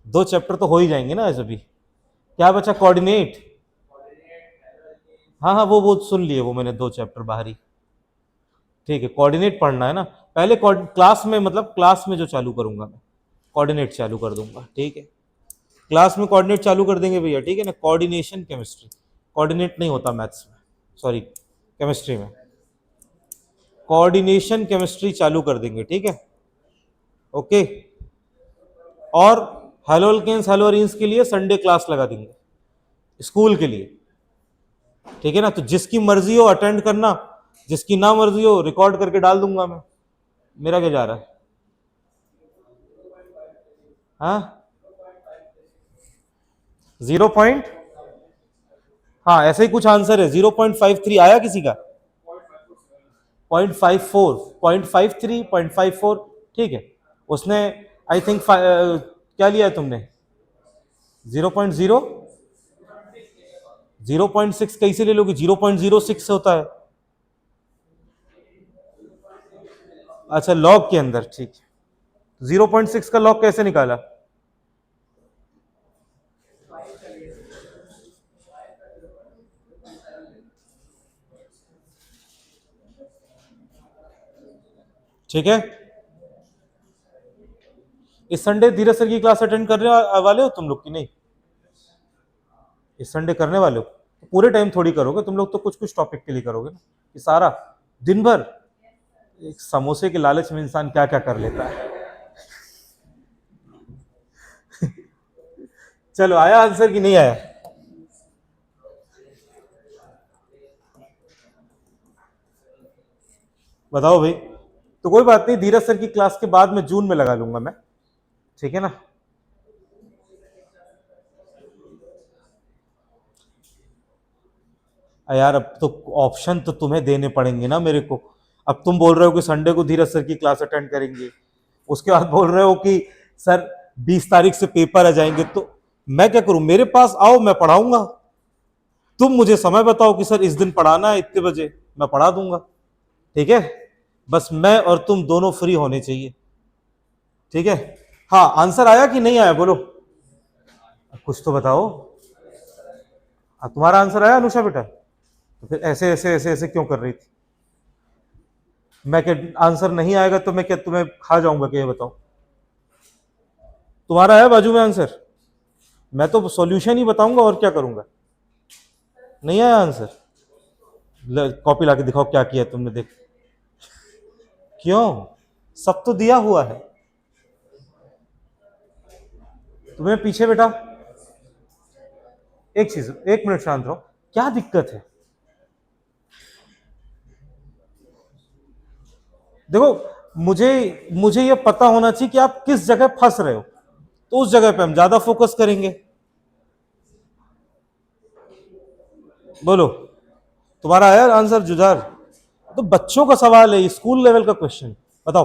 2 चैप्टर तो हो ही जाएंगे ना ऐसे भी। क्या बचा? कोऑर्डिनेट। हाँ हाँ, वो सुन लिए, वो मैंने 2 चैप्टर बाहरी। ठीक है, कोऑर्डिनेट पढ़ना है ना पहले। क्लास में, मतलब क्लास में जो चालू करूंगा मैं, कोऑर्डिनेट चालू कर दूंगा, ठीक है? क्लास में कोऑर्डिनेट चालू कर देंगे भैया, ठीक है ना? कोऑर्डिनेशन केमिस्ट्री, कोऑर्डिनेट नहीं होता मैथ्स में, सॉरी केमिस्ट्री में, कोऑर्डिनेशन केमिस्ट्री चालू कर देंगे, ठीक है? ओके। और हेलोल्केन्स हेलोरीन्स के लिए संडे क्लास लगा देंगे स्कूल के लिए, ठीक है ना? तो जिसकी मर्जी हो अटेंड करना, जिसकी ना मर्जी हो रिकॉर्ड करके डाल दूंगा मैं। मेरा क्या जा रहा है? हाँ, 0 हाँ ऐसे ही कुछ आंसर है। 0.53 आया किसी का? 0.54, 0.53, 0.54, ठीक है। उसने आई थिंक क्या लिया है तुमने? 0.0, 0.6 कैसे ले लोगे? 0.06 होता है। अच्छा लॉग के अंदर, ठीक है। 0.6 का लॉग कैसे निकाला? ठीक है। इस संडे धीरज सर की क्लास अटेंड करने वाले हो तुम लोग की नहीं? इस संडे करने वाले हो तो पूरे टाइम थोड़ी करोगे तुम लोग, तो कुछ कुछ टॉपिक के लिए करोगे ना, कि सारा दिन भर। एक समोसे के लालच में इंसान क्या क्या कर लेता है। चलो आया आंसर कि नहीं आया? बताओ भाई। तो कोई बात नहीं, धीरज सर की क्लास के बाद में जून में लगा लूंगा मैं, ठीक है ना। यार अब तो ऑप्शन तो तुम्हें देने पड़ेंगे ना मेरे को। अब तुम बोल रहे हो कि संडे को धीरज सर की क्लास अटेंड करेंगे, उसके बाद बोल रहे हो कि सर 20 तारीख से पेपर आ जाएंगे, तो मैं क्या करूं? मेरे पास आओ, मैं पढ़ाऊंगा। तुम मुझे समय बताओ कि सर इस दिन पढ़ाना है इतने बजे, मैं पढ़ा दूंगा, ठीक है। बस मैं और तुम दोनों फ्री होने चाहिए, ठीक है। हाँ आंसर आया कि नहीं आया बोलो, कुछ तो बताओ। तुम्हारा आंसर आया अनुषा बेटा? तो फिर ऐसे ऐसे ऐसे ऐसे क्यों कर रही थी? मैं क्या आंसर नहीं आएगा तो मैं क्या तुम्हें खा जाऊंगा क्या? ये बताओ। तुम्हारा है बाजू में आंसर? मैं तो सॉल्यूशन ही बताऊंगा और क्या करूंगा। नहीं आया आंसर? कॉपी लाके दिखाओ क्या किया तुमने, देख। क्यों? सब तो दिया हुआ है तुम्हें पीछे बेटा। एक चीज, एक मिनट शांत रहो, क्या दिक्कत है? देखो, मुझे मुझे ये पता होना चाहिए कि आप किस जगह फंस रहे हो, तो उस जगह पे हम ज्यादा फोकस करेंगे। बोलो, तुम्हारा आया आंसर जुझार? तो बच्चों का सवाल है, स्कूल लेवल का क्वेश्चन। बताओ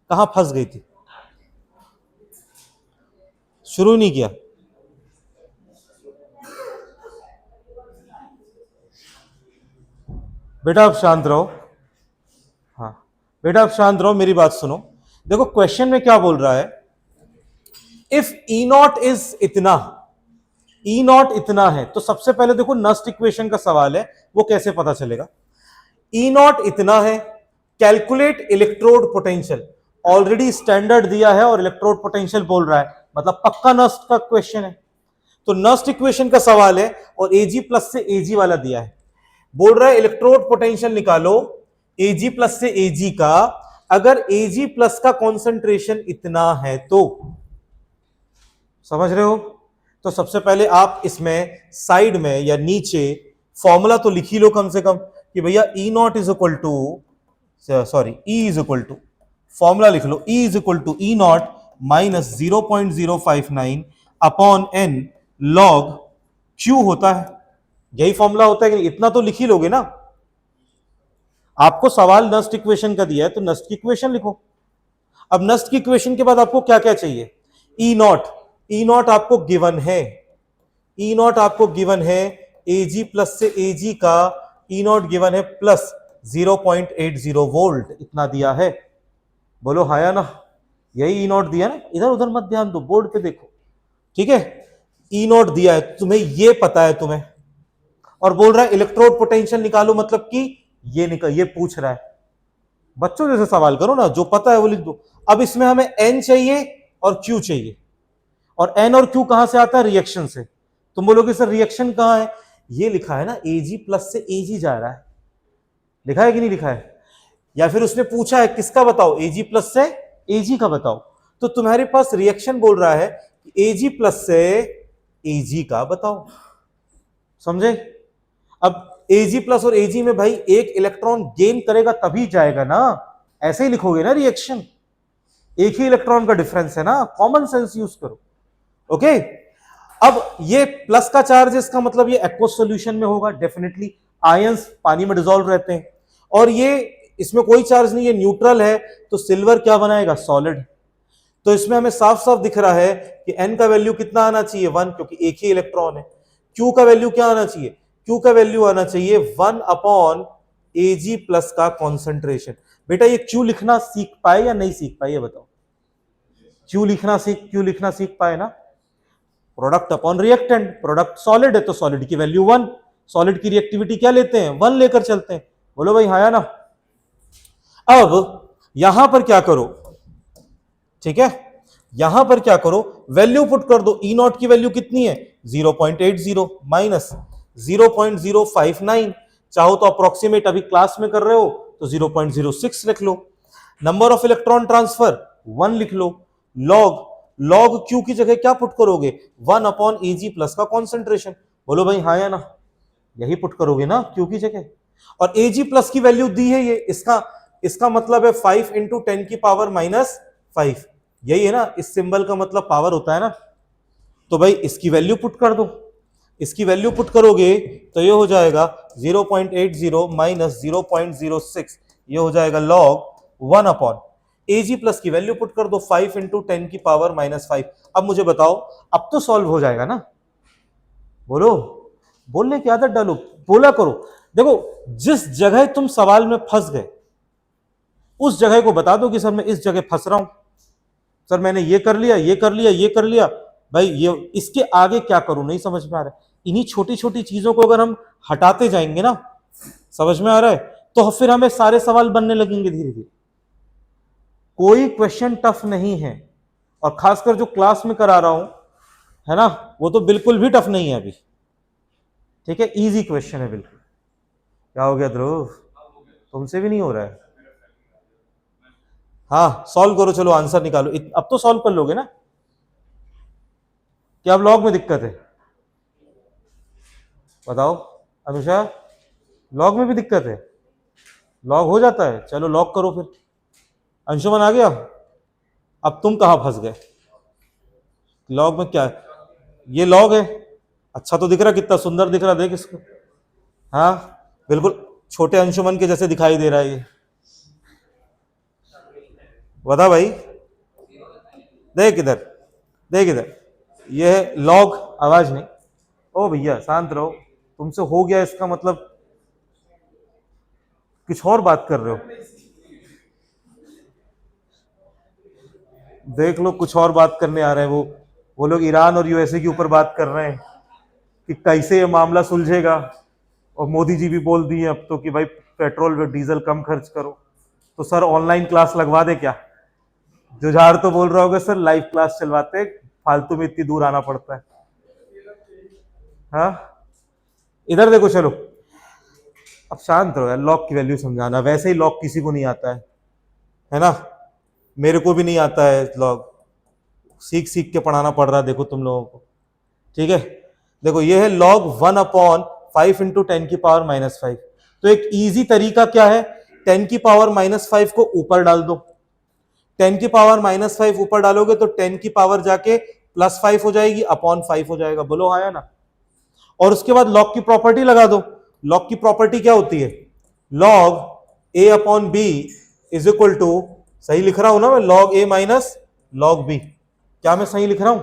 कहां फंस गई थी? शुरू नहीं किया? बेटा आप शांत रहो। हाँ बेटा आप शांत रहो, मेरी बात सुनो। देखो क्वेश्चन में क्या बोल रहा है, इफ ई नॉट इज इतना, ई नॉट इतना है, तो सबसे पहले देखो नस्ट इक्वेशन का सवाल है, वो कैसे पता चलेगा? ई नॉट इतना है, calculate electrode potential. Already standard दिया है और इलेक्ट्रोड पोटेंशियल बोल रहा है, मतलब पक्का नस्ट का क्वेश्चन है। तो नस्ट इक्वेशन का सवाल है और एजी प्लस से एजी वाला दिया है। बोल रहा है इलेक्ट्रोड पोटेंशियल निकालो एजी प्लस से एजी का, अगर एजी प्लस का कॉन्सेंट्रेशन इतना है तो। समझ रहे हो? तो सबसे पहले आप इसमें साइड में या नीचे फॉर्मूला तो लिख ही लो कम से कम, कि भैया e naught is equal to, sorry e is equal to, formula लिख लो, e is equal to E not minus 0.059 upon n log Q होता है। यही फॉर्मूला होता है कि इतना तो लिख ही लोगे ना। आपको सवाल नस्ट इक्वेशन का दिया है तो नस्ट की इक्वेशन लिखो। अब नस्ट की इक्वेशन के बाद आपको क्या क्या चाहिए? ई नॉट, ई नॉट आपको गिवन है, ई नॉट आपको गिवन है एजी प्लस से एजी का, ई नॉट गिवन है प्लस 0.80 वोल्ट, इतना दिया है। बोलो हाँ या ना? यही ई नॉट दिया ना, इधर उधर मत ध्यान दो, बोर्ड पे देखो, ठीक है। ई नॉट दिया है, तुम्हें ये पता है तुम्हें, और बोल रहा है इलेक्ट्रोड पोटेंशियल निकालो, मतलब कि ये निकल, ये पूछ रहा है। बच्चों जैसे सवाल करो ना, जो पता है वो लिख दो। अब इसमें हमें एन चाहिए और क्यू चाहिए, और एन और क्यू कहां से आता है? रिएक्शन से। तुम बोलोगे सर रिएक्शन कहां है? ये लिखा है ना, एजी प्लस से एजी जा रहा है, लिखा है कि नहीं लिखा है? या फिर उसने पूछा है किसका बताओ, एजी प्लस से एजी का बताओ, तो तुम्हारे पास रिएक्शन बोल रहा है एजी प्लस से एजी का बताओ। समझे? अब एजी प्लस और एजी में भाई एक इलेक्ट्रॉन गेन करेगा तभी जाएगा ना, ऐसे ही लिखोगे ना रिएक्शन, एक ही इलेक्ट्रॉन का डिफरेंस है ना, कॉमन सेंस यूज करो। ओके, अब ये प्लस का चार्ज, इसका मतलब ये एक्वस सॉल्यूशन में होगा डेफिनेटली, आयंस पानी में डिसॉल्व रहते हैं, और ये इसमें कोई चार्ज नहीं है, न्यूट्रल है, तो सिल्वर क्या बनाएगा? सॉलिड। तो इसमें हमें साफ साफ दिख रहा है कि एन का वैल्यू कितना आना चाहिए? 1, क्योंकि एक ही इलेक्ट्रॉन है। क्यू का वैल्यू क्या आना चाहिए? क्यू का वैल्यू आना चाहिए 1 अपॉन एजी प्लस का कॉन्सेंट्रेशन। बेटा ये क्यू लिखना सीख पाए या नहीं सीख पाए, ये बताओ। क्यू लिखना सीख पाए ना। Product upon reactant, product solid है तो सॉलिड की वैल्यू 1, सॉलिड की रिएक्टिविटी क्या लेते हैं, 1 लेकर चलते हैं। बोलो भाई हाँ या ना। अब यहां पर क्या करो, ठीक है, यहां पर क्या करो, वैल्यू पुट कर दो। ई नॉट की वैल्यू कितनी है 0.80 माइनस 0.059, चाहो तो अप्रोक्सीमेट अभी क्लास में कर रहे हो तो 0.06 लिख लो। नंबर ऑफ इलेक्ट्रॉन ट्रांसफर 1 लिख लो। लॉग क्यू की जगह क्या पुट करोगे, 1 अपॉन एजी प्लस का कॉन्सेंट्रेशन। बोलो भाई हाँ या ना, यही पुट करोगे ना क्यू की जगह। और एजी प्लस की वैल्यू दी है ये, इसका मतलब है 5 इंटू 10 की पावर माइनस 5, यही है ना, इस सिंबल का मतलब पावर होता है ना। तो भाई इसकी वैल्यू पुट कर दो, इसकी वैल्यू पुट करोगे तो ये हो जाएगा 0.80 माइनस 0.06, ये हो जाएगा लॉग 1 अपॉन एजी प्लस की वैल्यू पुट कर दो 5 इंटू 10 की पावर माइनस 5। अब मुझे बताओ, अब तो सॉल्व हो जाएगा ना। बोलो, बोलने की आदत डालो, बोला करो। देखो जिस जगह तुम सवाल में फंस गए उस जगह को बता दो कि सर मैं इस जगह फंस रहा हूं, सर मैंने ये कर लिया, ये कर लिया, ये कर लिया। भाई ये इसके आगे क्या करूं नहीं समझ में आ रहा है। इन्हीं छोटी छोटी चीजों को अगर हम हटाते जाएंगे ना, समझ में आ रहा है, तो फिर हमें सारे सवाल बनने लगेंगे धीरे धीरे। कोई क्वेश्चन टफ नहीं है, और खासकर जो क्लास में करा रहा हूं है ना, वो तो बिल्कुल भी टफ नहीं है अभी, ठीक है, इजी क्वेश्चन है बिल्कुल। क्या हो गया ध्रुव, तुमसे भी नहीं हो रहा है? हाँ सॉल्व करो, चलो आंसर निकालो। अब तो सॉल्व कर लोगे ना? क्या अब लॉग में दिक्कत है? बताओ अनुषा, लॉग में भी दिक्कत है? लॉग हो जाता है, चलो लॉग करो फिर। अंशुमन आ गया? अब तुम कहां फंस गए? लॉग में क्या है? ये लॉग है, अच्छा तो दिख रहा, कितना सुंदर दिख रहा, देख इसको। हाँ बिल्कुल छोटे अंशुमन के जैसे दिखाई दे रहा है ये। बता भाई, देख इधर, देख इधर, ये है लॉग। आवाज नहीं, ओ भैया शांत रहो, तुमसे हो गया इसका मतलब कुछ और बात कर रहे हो। देख लो कुछ और बात करने आ रहे हैं वो लोग ईरान और यूएसए के ऊपर बात कर रहे हैं कि कैसे ये मामला सुलझेगा। और मोदी जी भी बोल दिए अब तो कि भाई पेट्रोल व डीजल कम खर्च करो। तो सर ऑनलाइन क्लास लगवा दे क्या? जुझार तो बोल रहा होगा सर लाइव क्लास चलवाते, फालतू में इतनी दूर आना पड़ता है। हाँ इधर देखो, चलो अब शांत रहो यार, लॉग की वैल्यू समझाना, वैसे ही लॉग किसी को नहीं आता है ना, मेरे को भी नहीं आता है लॉग, सीख सीख के पढ़ाना पड़ रहा है देखो तुम लोगों को, ठीक है। देखो ये है लॉग 1 अपॉन 5 इंटू 10 की पावर माइनस 5। तो एक इजी तरीका क्या है, 10 की पावर माइनस 5 को ऊपर डाल दो। 10 की पावर माइनस 5 ऊपर डालोगे तो 10 की पावर जाके प्लस 5 हो जाएगी, अपॉन 5 हो जाएगा। बोलो हाँ या ना। और उसके बाद लॉग की प्रॉपर्टी लगा दो। लॉग की प्रॉपर्टी क्या होती है, log A upon B is equal to, सही लिख रहा हूं ना मैं, log A minus log B. क्या मैं सही लिख रहा हूं?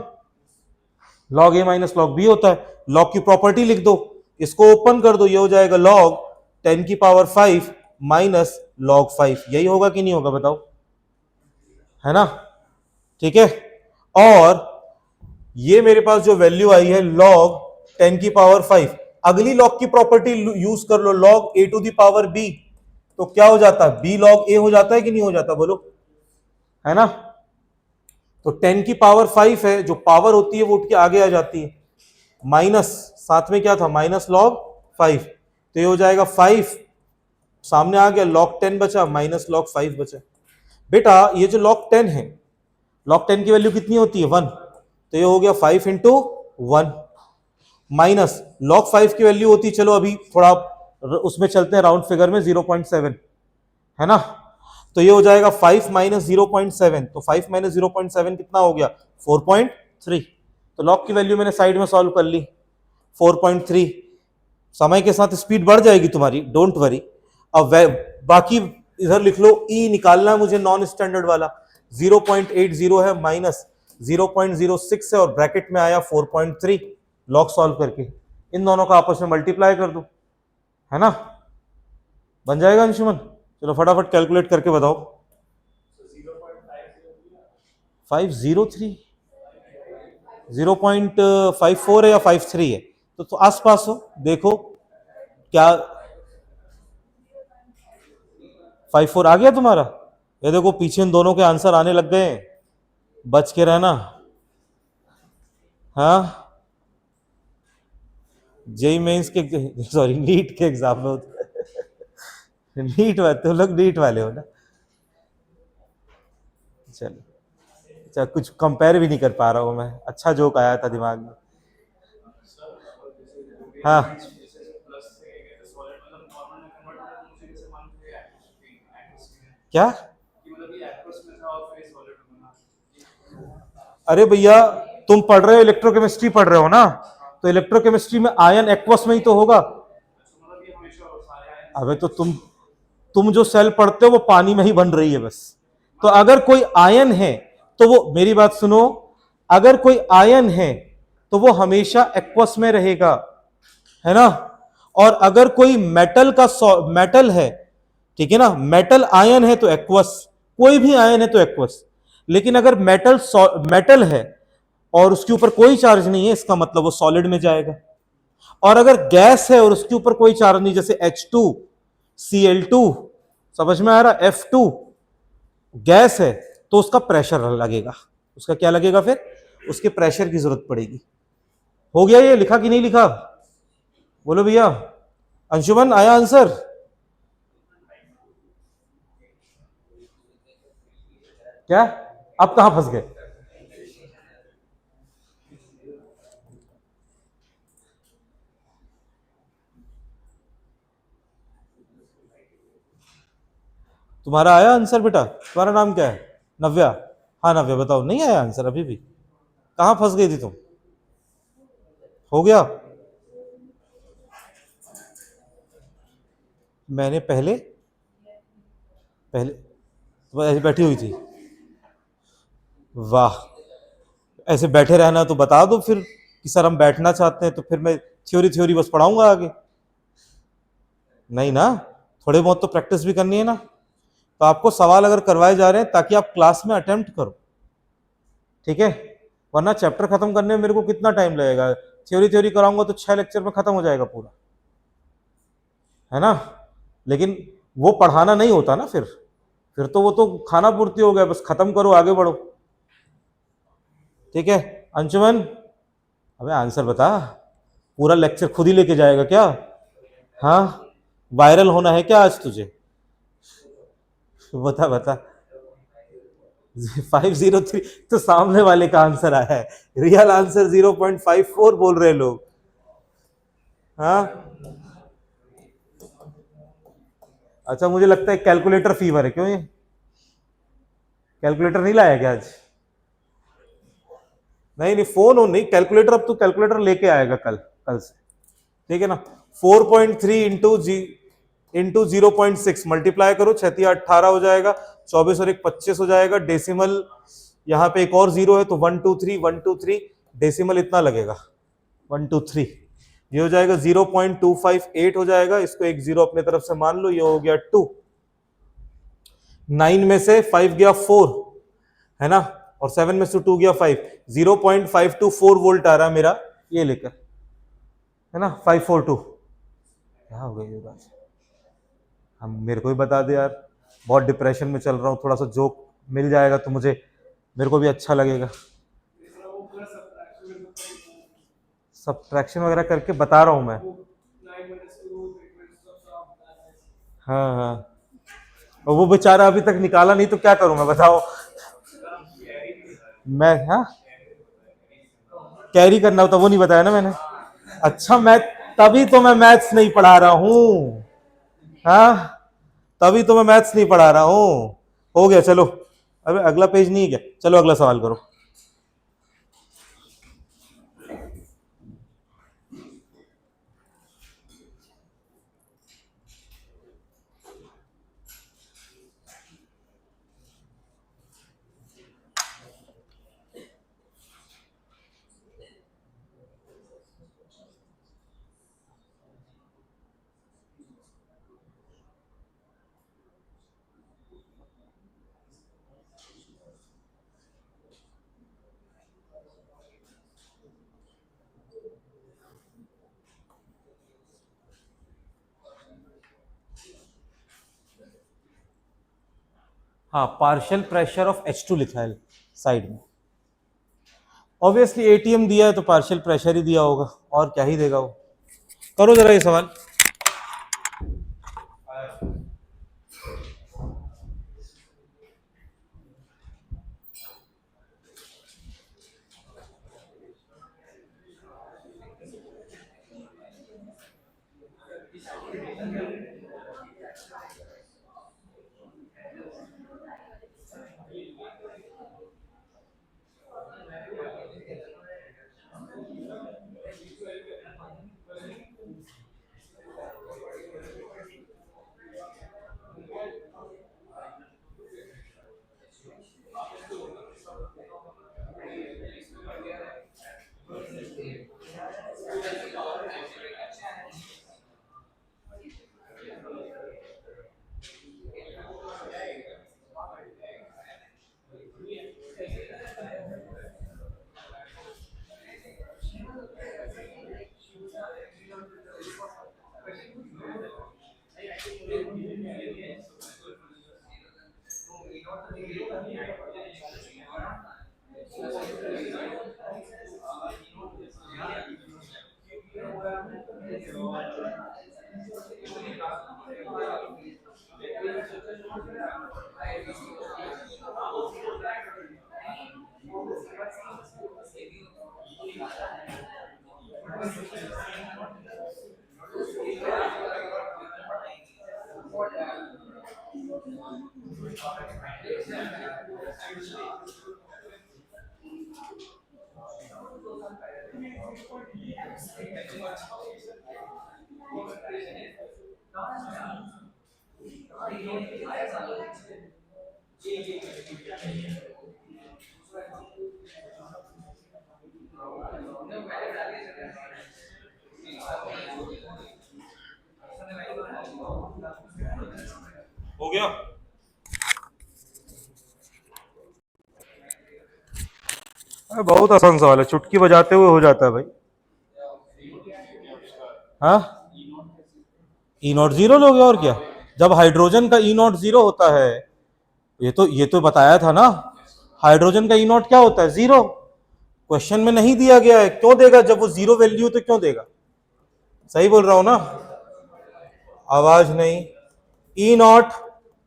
Log A minus log B होता है। लॉग की प्रॉपर्टी लिख दो, इसको ओपन कर दो, ये हो जाएगा लॉग 10 की पावर 5 माइनस लॉग 5। यही होगा कि नहीं होगा बताओ, है ना, ठीक है। और ये मेरे पास जो वैल्यू आई है लॉग 10 की पावर 5, अगली लॉग की प्रॉपर्टी यूज कर लो, log a to the power b. तो क्या हो जाता है, बी लॉग ए हो जाता है कि नहीं हो जाता, बोलो, है ना। तो 10 की पावर 5 है, जो पावर होती है वो उठ के आगे आ जाती है, माइनस साथ में क्या था, माइनस लॉग 5। तो ये हो जाएगा 5 सामने आ गया, लॉग 10 बचा, माइनस लॉग 5 बचा। बेटा ये जो लॉग 10 है, लॉग 10 की वैल्यू कितनी होती है 1, तो ये हो गया 5 इंटू 1 माइनस लॉग 5 की वैल्यू होती, चलो अभी थोड़ा उसमें चलते हैं राउंड फिगर में, 0.7 है ना। तो ये हो जाएगा 5 माइनस 0.7, तो 5 माइनस 0.7 कितना हो गया 4.3। तो लॉग की वैल्यू मैंने साइड में सॉल्व कर ली 4.3। समय के साथ स्पीड बढ़ जाएगी तुम्हारी, डोंट वरी। अब बाकी इधर लिख लो, ई निकालना है मुझे नॉन स्टैंडर्ड वाला, 0.80 है माइनस 0.06 है और ब्रैकेट में आया 4.3। लॉग सॉल्व करके इन दोनों का आपस में मल्टीप्लाई कर दो, है ना, बन जाएगा अंशुमन। चलो फटाफट कैलकुलेट करके बताओ। 503 0.54 है या 53 है, तो आसपास हो, देखो क्या 54 आ गया तुम्हारा। ये देखो पीछे इन दोनों के आंसर आने लग गए हैं, बच के रहना। हाँ, जेई मेंस के, सॉरी नीट के एग्जाम में नीट वाले तुम लोग नीट वाले हो ना। चलो अच्छा, कुछ कंपेयर भी नहीं कर पा रहा हूं मैं, अच्छा जोक आया था दिमाग में। हाँ क्या, अरे भैया तुम पढ़ रहे हो इलेक्ट्रोकेमिस्ट्री पढ़ रहे हो ना, तो इलेक्ट्रोकेमिस्ट्री में आयन एक्वस में ही तो होगा। अबे तो तुम जो सेल पढ़ते हो वो पानी में ही बन रही है बस। तो अगर कोई आयन है तो वो, मेरी बात सुनो, अगर कोई आयन है तो वो हमेशा एक्वस में रहेगा, है ना। और अगर कोई मेटल का मेटल है, ठीक है ना, मेटल आयन है तो एक्वस, कोई भी आयन है तो एक्वस। लेकिन अगर मेटल मेटल है और उसके ऊपर कोई चार्ज नहीं है, इसका मतलब वो सॉलिड में जाएगा। और अगर गैस है और उसके ऊपर कोई चार्ज नहीं, जैसे H2Cl2, समझ में आ रहा, F2 गैस है, तो उसका प्रेशर लगेगा। उसका क्या लगेगा फिर, उसके प्रेशर की जरूरत पड़ेगी। हो गया ये, लिखा कि नहीं लिखा, बोलो भैया। अंशुमन आया आंसर। क्या, अब कहां फंस गए। तुम्हारा आया आंसर बेटा, तुम्हारा नाम क्या है, नव्या। हाँ नव्या बताओ, नहीं आया आंसर अभी भी, कहां फंस गई थी तुम। हो गया, मैंने पहले पहले तो ऐसे बैठी हुई थी। वाह, ऐसे बैठे रहना तो बता दो फिर कि सर हम बैठना चाहते हैं, तो फिर मैं थ्योरी थ्योरी बस पढ़ाऊंगा आगे। नहीं ना, थोड़े बहुत तो प्रैक्टिस भी करनी है ना। तो आपको सवाल अगर करवाए जा रहे हैं ताकि आप क्लास में अटेम्प्ट करो, ठीक है। वरना चैप्टर खत्म करने में मेरे को कितना टाइम लगेगा, थ्योरी थ्योरी कराऊंगा तो 6 लेक्चर में खत्म हो जाएगा पूरा, है ना। लेकिन वो पढ़ाना नहीं होता ना, फिर तो वो तो खाना पूर्ति हो गया, बस खत्म करो आगे बढ़ो, ठीक है। अंशुमन, अबे आंसर बता, पूरा लेक्चर खुद ही लेके जाएगा क्या। हाँ, वायरल होना है क्या आज तुझे, बता बता। 503 तो सामने वाले का आंसर आया है, रियल आंसर 0.54 बोल रहे लोग। हाँ अच्छा, मुझे लगता है कैलकुलेटर फीवर है, क्यों ये कैलकुलेटर नहीं लाया क्या आज। नहीं नहीं, फोन हो नहीं, कैलकुलेटर, अब तू कैलकुलेटर लेके आएगा कल, कल से, ठीक है ना। 4.3 इंटू 0.6 मल्टीप्लाई करो, 6×18 हो जाएगा, 24 और 1 25 हो जाएगा। डेसिमल यहाँ पे एक और जीरो है, तो 123 डेसिमल इतना लगेगा, 123, ये हो जाएगा 0.258 हो जाएगा। इसको एक जीरो अपने तरफ से मान लो, ये हो गया 2। 9 में से 5 गया 4, है ना, और 7 में से 2 गया 5, 0.524 वोल्ट आ रहा है मेरा, ये लेकर, है ना, 542। क्या हो गया युवराज, हम मेरे को ही बता दे यार, बहुत डिप्रेशन में चल रहा हूँ, थोड़ा सा जोक मिल जाएगा तो मुझे, मेरे को भी अच्छा लगेगा। सब्ट्रैक्शन वगैरह करके बता रहा हूँ मैं। हाँ हाँ, और वो बेचारा अभी तक निकाला नहीं, तो क्या करूं मैं बताओ। मैं, हाँ, कैरी करना होता वो नहीं बताया ना मैंने। अच्छा मैथ, तभी तो मैं मैथ्स नहीं पढ़ा रहा हूँ। हाँ, तभी तो मैं मैथ्स नहीं पढ़ा रहा हूँ। हो गया चलो, अबे अगला पेज नहीं है क्या, चलो अगला सवाल करो। हाँ, पार्शियल प्रेशर ऑफ H2 लिखा है साइड में। ऑब्वियसली एटीएम दिया है तो पार्शियल प्रेशर ही दिया होगा, और क्या ही देगा वो। करो जरा ये सवाल। हो गया? अरे बहुत आसान सवाल है, चुटकी बजाते हुए हो जाता है भाई। हाँ, ई नॉट जीरो लोगे और क्या। जब हाइड्रोजन का ई नॉट जीरो होता है, ये तो बताया था ना, हाइड्रोजन का ई नॉट क्या होता है, जीरो। क्वेश्चन में नहीं दिया गया है, क्यों देगा जब वो जीरो वैल्यू तो क्यों देगा। सही बोल रहा हूं ना? आवाज नहीं। ई नॉट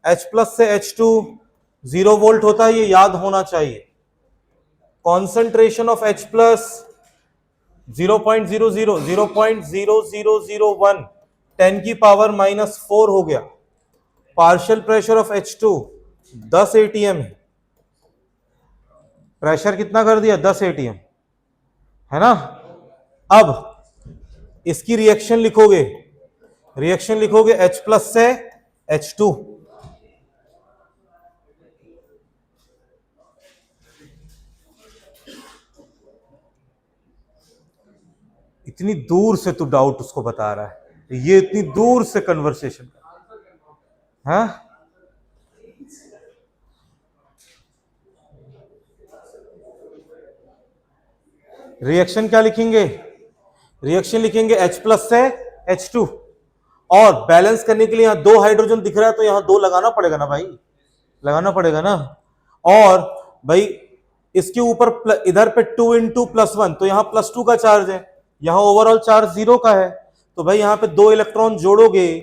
H प्लस से H2 0 वोल्ट होता है, ये याद होना चाहिए। कॉन्सेंट्रेशन ऑफ H प्लस 0.0001 10 की पावर -4 हो गया। Partial pressure of H2 10 ATM है। प्रेशर कितना कर दिया, 10 ATM, है ना। अब इसकी रिएक्शन लिखोगे H प्लस से H2। इतनी दूर से तू डाउट उसको बता रहा है, ये इतनी दूर से कन्वर्सेशन, हाँ। रिएक्शन क्या लिखेंगे, रिएक्शन लिखेंगे H प्लस से H2, और बैलेंस करने के लिए यहां 2 हाइड्रोजन दिख रहा है तो यहां 2 लगाना पड़ेगा ना भाई, लगाना पड़ेगा ना। और भाई इसके ऊपर इधर पे 2 इंटू +1, तो यहां +2 का चार्ज है, यहां ओवरऑल चार्ज 0 का है, तो भाई यहां पे 2 इलेक्ट्रॉन जोड़ोगे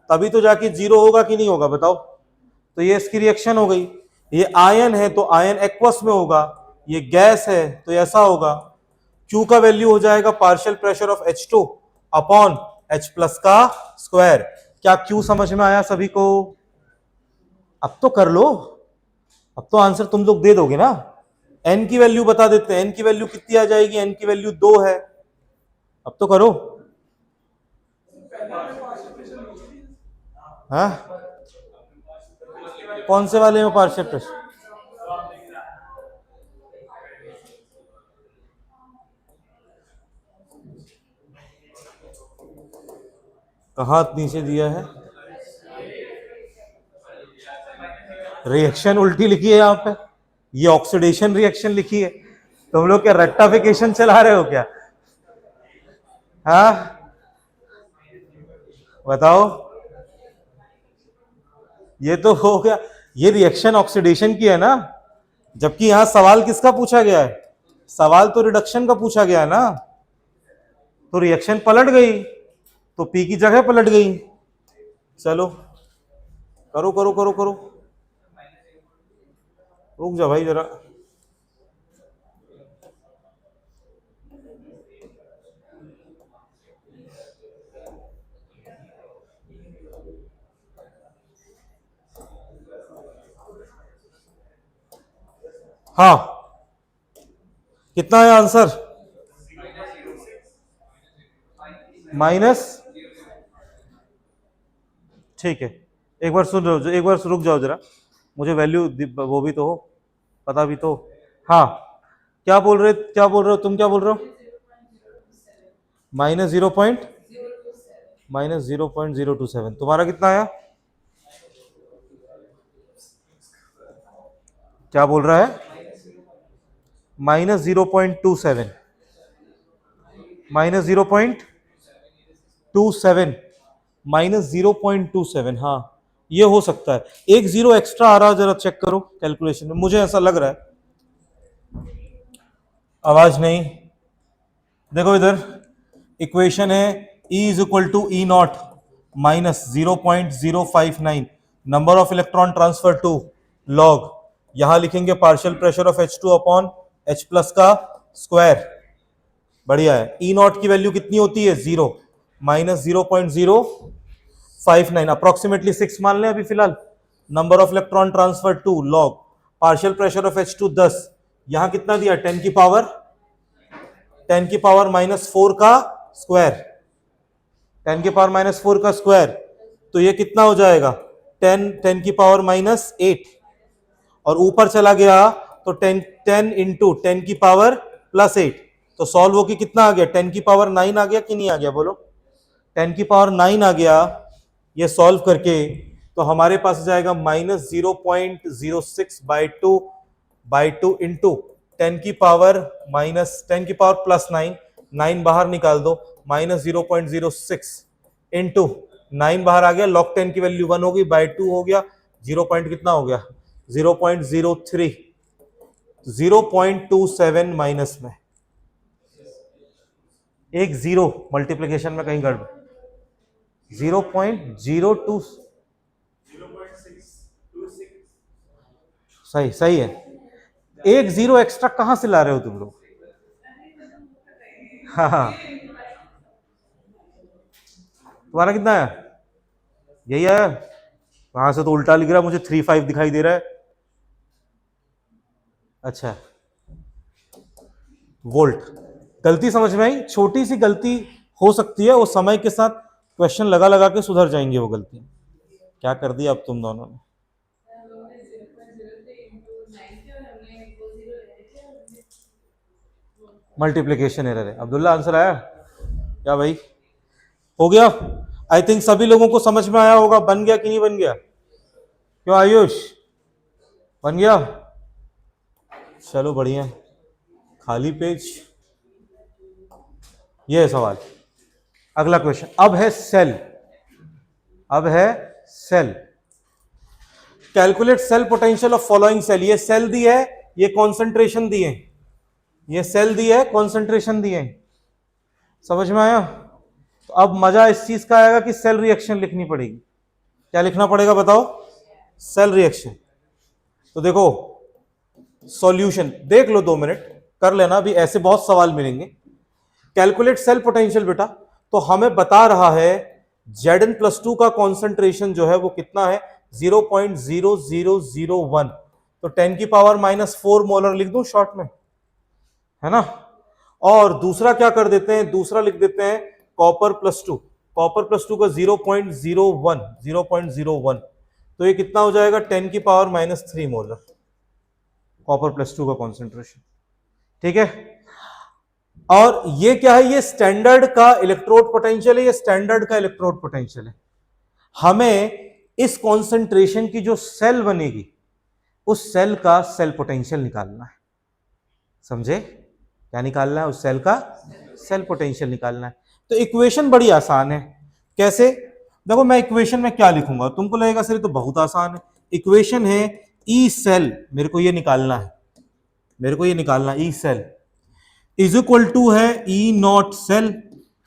तभी तो जाके 0 होगा कि नहीं होगा बताओ। तो ये इसकी रिएक्शन हो गई। ये आयन है तो आयन एक्वस में होगा, ये गैस है तो ऐसा होगा। Q का वैल्यू हो जाएगा partial pressure of H2 upon H plus का स्क्वायर। क्या Q समझ में आया सभी को? अब तो कर लो, अब तो आंसर तुम लोग दे दोगे ना। N की वैल्यू बता देते हैं, N की वैल्यू कितनी आ जाएगी, N की वैल्यू 2 है। अब तो करो। हाँ, कौन से वाले में पार्शियल प्रेशर? कहां नीचे दिया है, रिएक्शन उल्टी लिखी है यहां पे, ये ऑक्सीडेशन रिएक्शन लिखी है। तुम लोग क्या रेक्टिफिकेशन चला रहे हो क्या? हाँ बताओ। ये तो हो गया, ये रिएक्शन ऑक्सीडेशन की है ना, जबकि यहां सवाल किसका पूछा गया है? सवाल तो रिडक्शन का पूछा गया है ना। तो रिएक्शन पलट गई, तो पी की जगह पलट गई। चलो करो करो करो करो, रुक जा भाई जरा। हाँ, कितना है आंसर? माइनस, ठीक है। एक बार सुन रहे हो, एक बार रुक जाओ जरा, मुझे वैल्यू वो भी तो हो, पता भी तो। हाँ, क्या बोल रहे, क्या बोल रहे हो तुम, क्या बोल रहे हो? -0.027। तुम्हारा कितना आया? क्या बोल रहा है? -0.27, -0.27, -0.27। हाँ, ये हो सकता है। एक जीरो एक्स्ट्रा आ रहा है, जरा चेक करो कैलकुलेशन में, मुझे ऐसा लग रहा है। आवाज नहीं, देखो इधर इक्वेशन है E is equal to E not minus 0.059 number of electron transfer two log, यहां लिखेंगे partial pressure of H2 upon H plus का स्क्वायर। बढ़िया है। ई नॉट की वैल्यू कितनी होती है? 0 माइनस 0.059 अप्रोक्सीमेटली 6 मान लें अभी फिलहाल। Number of electron transfer two log, partial pressure of H2 10, यहां कितना दिया? 10 की पावर -4 का स्क्वायर, 10 की पावर -4 का स्क्वायर, तो ये कितना हो जाएगा? 10 की पावर -8, और ऊपर चला गया तो 10 इंटू 10 की पावर +8, तो सॉल्व होके कितना आ गया? 10 की पावर 9 आ गया कि नहीं आ गया? बोलो, 10 की पावर 9 आ गया। ये सॉल्व करके तो हमारे पास जाएगा -0.06/2 इंटू 10 की पावर +9, 9 बाहर निकाल दो, -0.06 इंटू 9 बाहर आ गया, log 10 की वैल्यू 1 होगी, /2 हो गया, 0 पॉइंट कितना हो गया? 0.03, 0.27 माइनस में एक जीरो मल्टीप्लीकेशन में कहीं गड़बड़, 0.02, सही सही है। एक जीरो एक्स्ट्रा कहां से ला रहे हो तुम लोग? हाँ हाँ, तुम्हारा कितना है? यही है। वहां से तो उल्टा लिख रहा है, मुझे 3.5 दिखाई दे रहा है। अच्छा, वोल्ट, गलती समझ में आई, छोटी सी गलती हो सकती है, वो समय के साथ क्वेश्चन लगा लगा के सुधर जाएंगे वो गलती। क्या कर दिया अब तुम दोनों ने? मल्टीप्लीकेशन एरर है। अब्दुल्ला आंसर आया क्या भाई? हो गया? आई थिंक सभी लोगों को समझ में आया होगा। बन गया कि नहीं बन गया? क्यों आयुष, बन गया? चलो बढ़िया। खाली पेज, ये है सवाल। अगला क्वेश्चन अब है cell, calculate cell potential of following cell. ये सेल दी है, ये कॉन्सेंट्रेशन दिए, ये सेल दी है, कॉन्सेंट्रेशन दिए। समझ में आया? तो अब मजा इस चीज का आएगा कि सेल रिएक्शन लिखनी पड़ेगी। क्या लिखना पड़ेगा बताओ? Cell reaction. तो देखो सॉल्यूशन देख लो, 2 मिनट कर लेना, अभी ऐसे बहुत सवाल मिलेंगे। कैलकुलेट सेल पोटेंशियल बेटा, तो हमें बता रहा है Zn+2 का कॉन्सेंट्रेशन जो है वो कितना है? 0.0001, तो 10 की पावर -4 मोलर लिख दूं शॉर्ट में, है ना। और दूसरा क्या कर देते हैं? दूसरा लिख देते हैं कॉपर +2, कॉपर +2 का 0.01, तो ये कितना हो जाएगा? 10 की पावर -3 मोलर कॉपर +2 का कॉन्सेंट्रेशन। ठीक है, और ये क्या है? ये स्टैंडर्ड का इलेक्ट्रोड पोटेंशियल है, ये स्टैंडर्ड का इलेक्ट्रोड पोटेंशियल है। हमें इस कॉन्सेंट्रेशन की जो सेल बनेगी उस सेल का सेल पोटेंशियल निकालना है। समझे? क्या निकालना है? उस सेल का सेल पोटेंशियल निकालना है। तो इक्वेशन बड़ी आसान है। कैसे? देखो मैं इक्वेशन में क्या लिखूंगा, तुमको लगेगा सर ये तो बहुत आसान है। इक्वेशन है ई सेल, मेरे को ये निकालना है, मेरे को ये निकालना, E cell is equal to है E not cell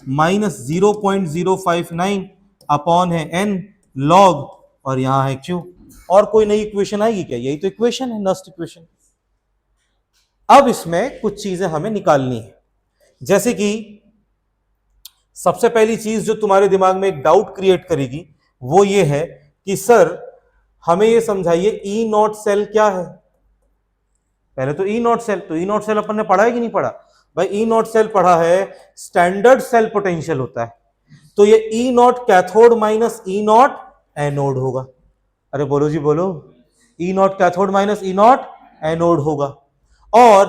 minus 0.059 upon है एन लॉग, और यहां है क्यू। और कोई नई इक्वेशन आएगी क्या? यही तो इक्वेशन है, नस्ट इक्वेशन। अब इसमें कुछ चीजें हमें निकालनी है, जैसे कि सबसे पहली चीज जो तुम्हारे दिमाग में एक डाउट क्रिएट करेगी वो ये है कि सर हमें ये समझाइए ई नॉट सेल क्या है। पहले तो ई नॉट सेल, तो ई नॉट सेल अपन ने पढ़ा है कि नहीं पढ़ा? भाई ई नॉट सेल पढ़ा है, स्टैंडर्ड सेल पोटेंशियल होता है। तो ये e naught cathode minus e naught anode होगा। अरे बोलो जी बोलो, e naught cathode minus e naught anode होगा। और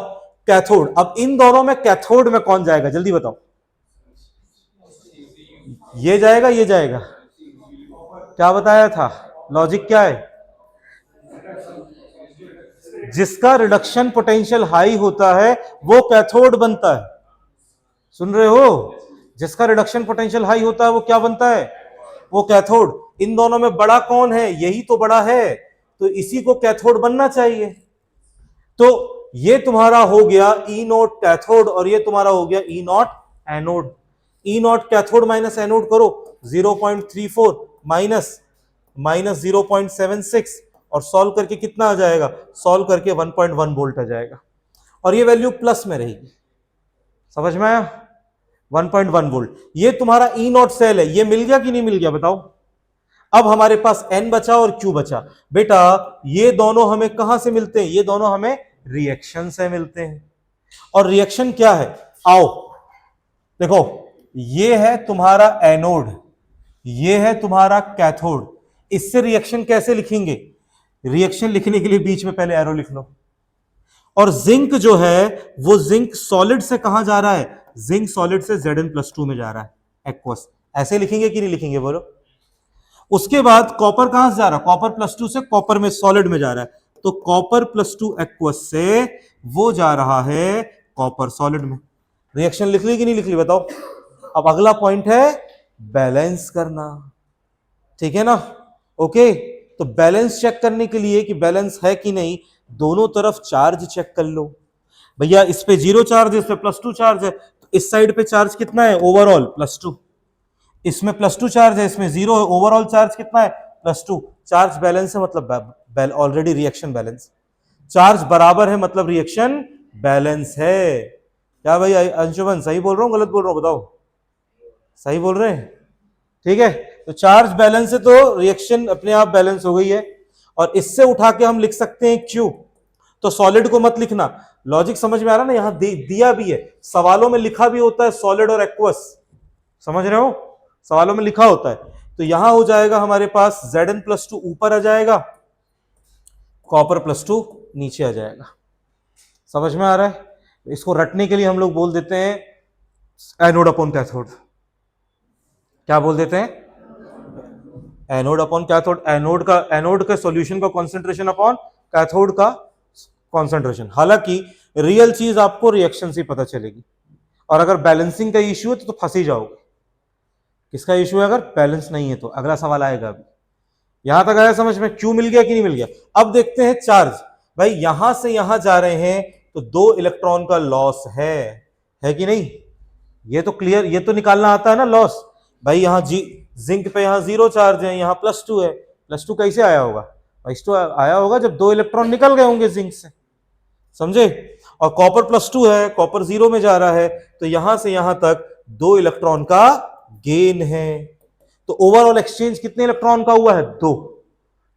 कैथोड, अब इन दोनों में कैथोड में कौन जाएगा जल्दी बताओ? ये जाएगा, ये जाएगा। क्या बताया था? लॉजिक क्या है? जिसका रिडक्शन पोटेंशियल हाई होता है वो कैथोड बनता है। सुन रहे हो? जिसका रिडक्शन पोटेंशियल हाई होता है वो क्या बनता है? वो कैथोड। इन दोनों में बड़ा कौन है? यही तो बड़ा है, तो इसी को कैथोड बनना चाहिए। तो ये तुम्हारा हो गया ई नॉट कैथोड और ये तुम्हारा हो गया e naught anode. E naught cathode minus anode करो, 0.34 माइनस माइनस 0.76, और सॉल्व करके कितना आ जाएगा? सॉल्व करके 1.1 वोल्ट आ जाएगा, और ये वैल्यू प्लस में रहेगी। समझ में आया? 1.1 वोल्ट। ये तुम्हारा ई नॉट सेल है, ये मिल गया कि नहीं मिल गया बताओ? अब हमारे पास एन बचा और क्यू बचा। बेटा ये दोनों हमें कहां से मिलते हैं? ये दोनों हमें रिएक्शन से मिलते हैं। और रिएक्शन क्या है? आओ देखो, ये है तुम्हारा एनोड, ये है तुम्हारा कैथोड। इससे रिएक्शन कैसे लिखेंगे? रिएक्शन लिखने के लिए बीच में पहले एरो लिख लो। और जिंक जो है वो जिंक सॉलिड से कहां जा रहा है? जिंक सॉलिड से Zn+2 में जा रहा है, एक्वस। ऐसे लिखेंगे कि नहीं लिखेंगे बोलो? उसके बाद कॉपर कहां से जा रहा है? कॉपर +2 से कॉपर में सॉलिड में जा रहा है, तो कॉपर +2 एक्वस से वो जा रहा है कॉपर सॉलिड में। रिएक्शन लिख ली कि नहीं लिख ली बताओ? अब अगला पॉइंट है बैलेंस करना, ठीक है ना? ओके, तो बैलेंस चेक करने के लिए कि बैलेंस है कि नहीं, दोनों तरफ चार्ज चेक कर लो। भैया इस पे 0 चार्ज है, इस पे +2 चार्ज है, तो इस साइड पे चार्ज कितना है? ओवरऑल +2। इसमें +2 चार्ज है, इसमें 0 है, ओवरऑल चार्ज कितना है? +2। चार्ज बैलेंस है मतलब ऑलरेडी रिएक्शन बैलेंस। चार्ज बराबर है मतलब रिएक्शन बैलेंस है। क्या भाई अंशुमन सही बोल रहा हूं गलत बोल रहा हूं बताओ? सही बोल रहे हैं? ठीक है, तो चार्ज बैलेंस है तो रिएक्शन अपने आप बैलेंस हो गई है। और इससे उठा के हम लिख सकते हैं क्यू। तो सॉलिड को मत लिखना, लॉजिक समझ में आ रहा ना? यहां दिया भी है, सवालों में लिखा भी होता है सॉलिड और एक्वस, समझ रहे हो? सवालों में लिखा होता है। तो यहां हो जाएगा हमारे पास Zn+2 ऊपर आ जाएगा, कॉपर +2 नीचे आ जाएगा। समझ में आ रहा है? इसको रटने के लिए हम लोग बोल देते हैं एनोड अपॉन कैथोड। क्या बोल देते हैं? Anode upon cathode. एनोड का सॉल्यूशन का कंसंट्रेशन अपॉन कैथोड का कंसंट्रेशन। हालांकि रियल चीज आपको रिएक्शन से पता चलेगी, और अगर बैलेंसिंग का इश्यू है तो फंस ही जाओगे। किसका इश्यू है? अगर बैलेंस नहीं है तो अगला सवाल आएगा। अभी यहां तक आया समझ में? क्यू मिल गया कि नहीं मिल गया? अब देखते हैं चार्ज। भाई यहां से यहां जा रहे हैं तो 2 इलेक्ट्रॉन का लॉस है कि नहीं? ये तो क्लियर, ये तो निकालना आता है ना लॉस। भाई यहां जिंक पे यहां 0 चार्ज है, यहां +2 है। +2 कैसे आया होगा? तो आया होगा जब 2 इलेक्ट्रॉन निकल गए होंगे जिंक से, समझे? और कॉपर +2 है, कॉपर 0 में जा रहा है, तो यहां से यहां तक 2 इलेक्ट्रॉन का गेन है। तो ओवरऑल एक्सचेंज कितने इलेक्ट्रॉन का हुआ है? 2।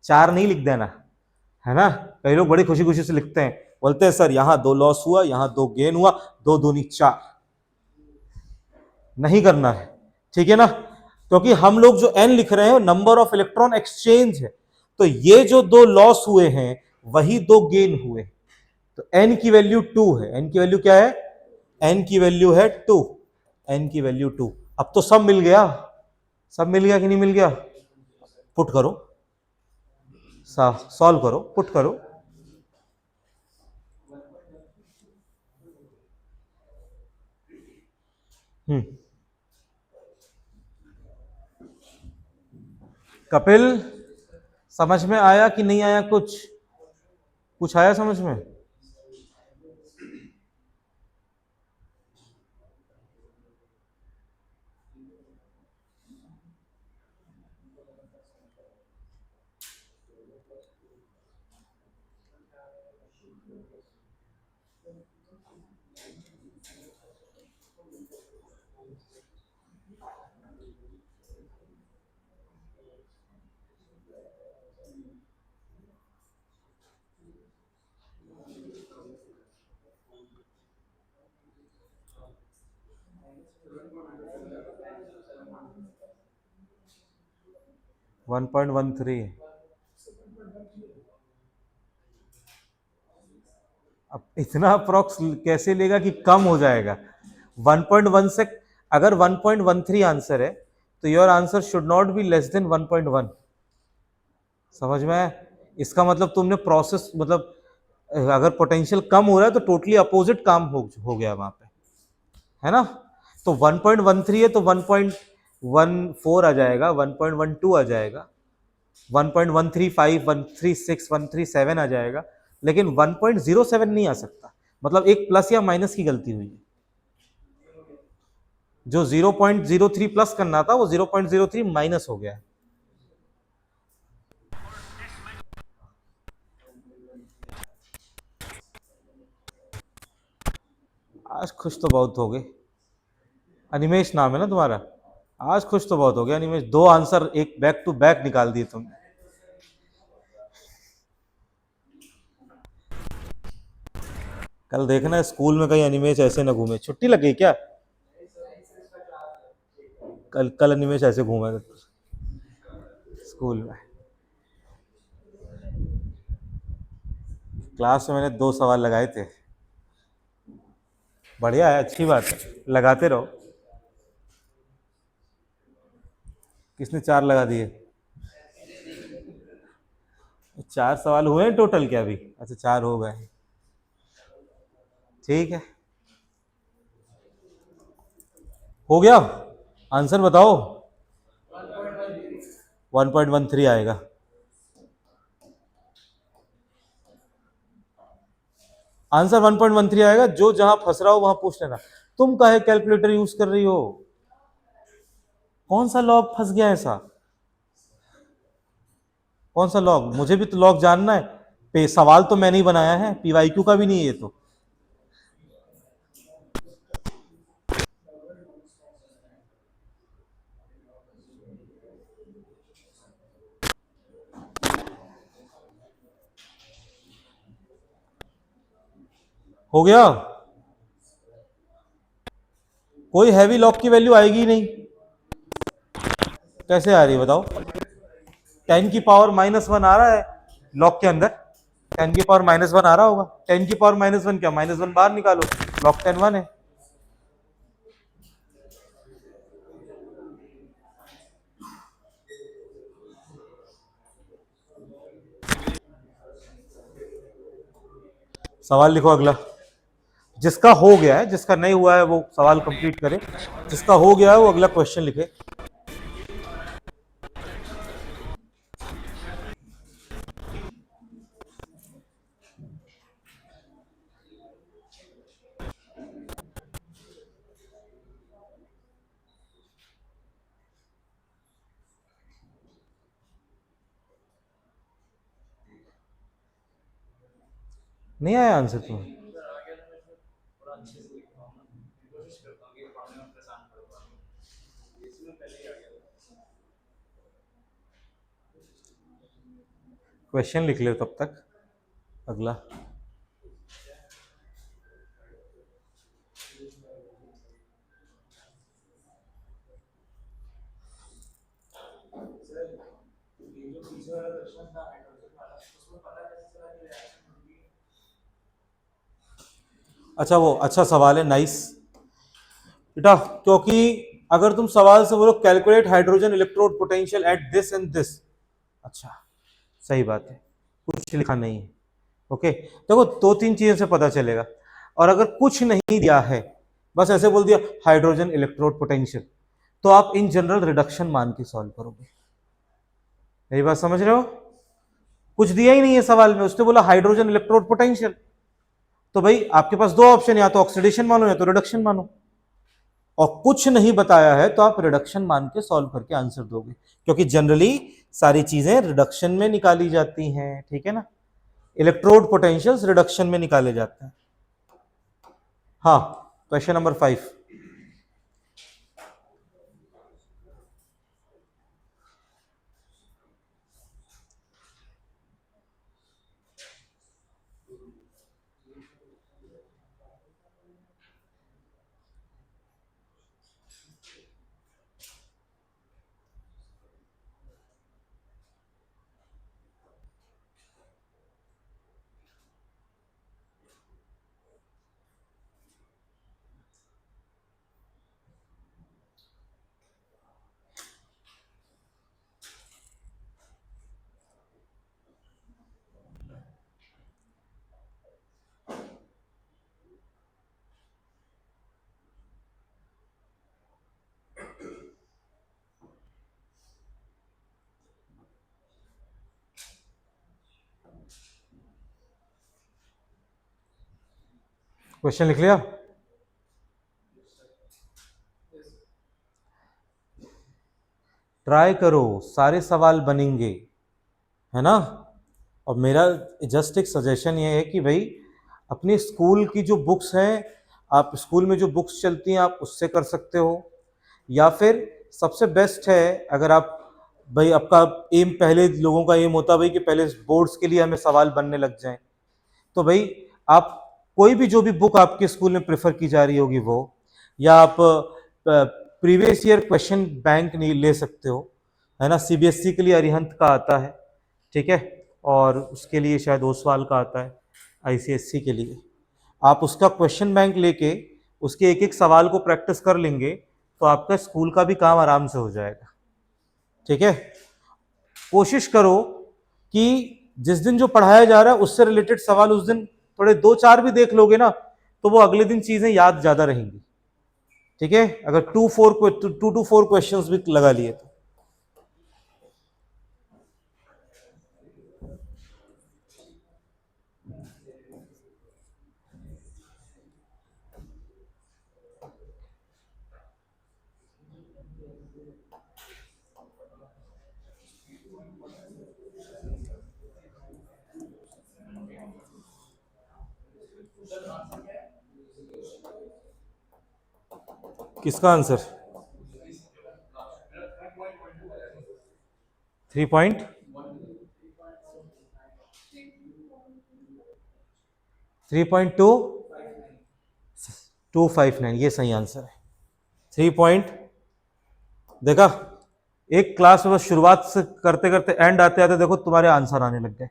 4 नहीं लिख देना, है ना? कई लोग बड़ी खुशी खुशी से लिखते हैं, बोलते हैं सर यहां 2 लॉस हुआ, यहां 2 गेन हुआ, 2 दूनी 4। नहीं करना है, ठीक है ना? क्योंकि हम लोग जो n लिख रहे हैं नंबर ऑफ इलेक्ट्रॉन एक्सचेंज है, तो ये जो 2 लॉस हुए हैं वही 2 गेन हुए। तो n की वैल्यू 2 है। n की वैल्यू क्या है? n की वैल्यू है 2। n की वैल्यू 2। अब तो सब मिल गया, सब मिल गया कि नहीं मिल गया? पुट करो, सॉल्व करो, पुट करो। कपिल समझ में आया कि नहीं आया? कुछ कुछ आया समझ में? 1.13। अब इतना अप्रोक्स कैसे लेगा कि कम हो जाएगा? 1.1 से, अगर 1.13 आंसर है तो your answer should not be less than 1.1। समझ में आया? इसका मतलब तुमने प्रोसेस, मतलब अगर पोटेंशियल कम हो रहा है तो टोटली अपोजिट काम हो गया वहां पे, है ना? तो 1.13 है तो 1.14 आ जाएगा, 1.12 आ जाएगा, 1.135, 136, 137 आ जाएगा, लेकिन 1.07 नहीं आ सकता। मतलब एक प्लस या माइनस की गलती हुई है। जो 0.03 प्लस करना था वो 0.03 माइनस हो गया है। आज खुश तो बहुत हो गए। अनिमेश नाम है ना तुम्हारा? आज खुश तो बहुत हो गया अनिमेश, 2 आंसर एक बैक टू बैक निकाल दिए तुमने। कल देखना स्कूल में कहीं अनिमेश ऐसे ना घूमे। छुट्टी लग गई क्या? कल कल अनिमेश ऐसे घूमेगा स्कूल में। क्लास में मैंने 2 सवाल लगाए थे। बढ़िया है, अच्छी बात है, लगाते रहो। किसने 4 लगा दिए? 4 सवाल हुए हैं टोटल क्या अभी? अच्छा 4 हो गए, ठीक है। हो गया? आंसर बताओ। 1.13 आएगा। आंसर 1.13 आएगा। जो जहां फंस रहा हो वहां पूछ लेना। तुम काहे कैलकुलेटर यूज कर रही हो? कौन सा लॉग फंस गया ऐसा? कौन सा लॉग? मुझे भी तो लॉग जानना है। पे सवाल तो मैंने ही बनाया है, पीवाईक्यू का भी नहीं है ये तो। हो गया? कोई हैवी लॉग की वैल्यू आएगी ही नहीं। कैसे आ रही है बताओ? 10⁻⁻1 आ रहा है लॉग के अंदर। 10⁻⁻1 आ रहा होगा। 10⁻⁻1 क्या, -1 बाहर निकालो, लॉग 10 1 है। सवाल लिखो अगला। जिसका हो गया है, जिसका नहीं हुआ है वो सवाल कंप्लीट करे, जिसका हो गया है वो अगला क्वेश्चन लिखे। नहीं आया आंसर तुम्हें? क्वेश्चन लिख लो तब तक अगला। अच्छा वो अच्छा सवाल है, नाइस बेटा। क्योंकि अगर तुम सवाल से बोलो calculate hydrogen electrode potential at this and this, अच्छा सही बात है, कुछ लिखा नहीं है। ओके, देखो 2 3 चीजें से पता चलेगा। और अगर कुछ नहीं दिया है, बस ऐसे बोल दिया हाइड्रोजन इलेक्ट्रोड पोटेंशियल, तो आप इन जनरल रिडक्शन मान के सॉल्व करोगे। यही बात समझ रहे हो? कुछ दिया ही नहीं है सवाल में, उसने बोला हाइड्रोजन इलेक्ट्रोड पोटेंशियल। तो भाई आपके पास दो ऑप्शन, या तो ऑक्सीडेशन मानो या तो रिडक्शन मानो, और कुछ नहीं बताया है तो आप रिडक्शन मान के सॉल्व करके आंसर दोगे, क्योंकि जनरली सारी चीजें रिडक्शन में निकाली जाती हैं, ठीक है ना। इलेक्ट्रोड पोटेंशियल्स रिडक्शन में निकाले जाते हैं। हाँ, क्वेश्चन नंबर 5। क्वेश्चन लिख लिया? ट्राई करो, सारे सवाल बनेंगे, है ना। और मेरा जस्ट एक सजेशन ये है कि भाई अपनी स्कूल की जो बुक्स हैं, आप स्कूल में जो बुक्स चलती हैं आप उससे कर सकते हो, या फिर सबसे बेस्ट है अगर आप भाई, आपका एम, पहले लोगों का एम होता है भाई कि पहले बोर्ड्स के लिए हमें सवाल बनने लग जाएं, तो भाई आप कोई भी जो भी बुक आपके स्कूल में प्रेफर की जा रही होगी वो, या आप प्रीवियस ईयर क्वेश्चन बैंक नहीं ले सकते हो, है ना। सीबीएसई के लिए अरिहंत का आता है, ठीक है, और उसके लिए शायद ओसवाल का आता है आईसीएससी के लिए। आप उसका क्वेश्चन बैंक लेके उसके एक एक सवाल को प्रैक्टिस कर लेंगे तो आपका स्कूल का भी काम आराम से हो जाएगा, ठीक है। कोशिश करो कि जिस दिन जो पढ़ाया जा रहा है उससे रिलेटेड सवाल उस दिन थोड़े 2-4 भी देख लोगे ना, तो वो अगले दिन चीजें याद ज्यादा रहेंगी, ठीक है। अगर 2 to 4 क्वेश्चंस भी लगा लिए तो। किसका आंसर? 3.259, ये सही आंसर है। 3 पॉइंट, देखा, एक क्लास में बस शुरुआत से करते करते एंड आते आते देखो तुम्हारे आंसर आने लग गए।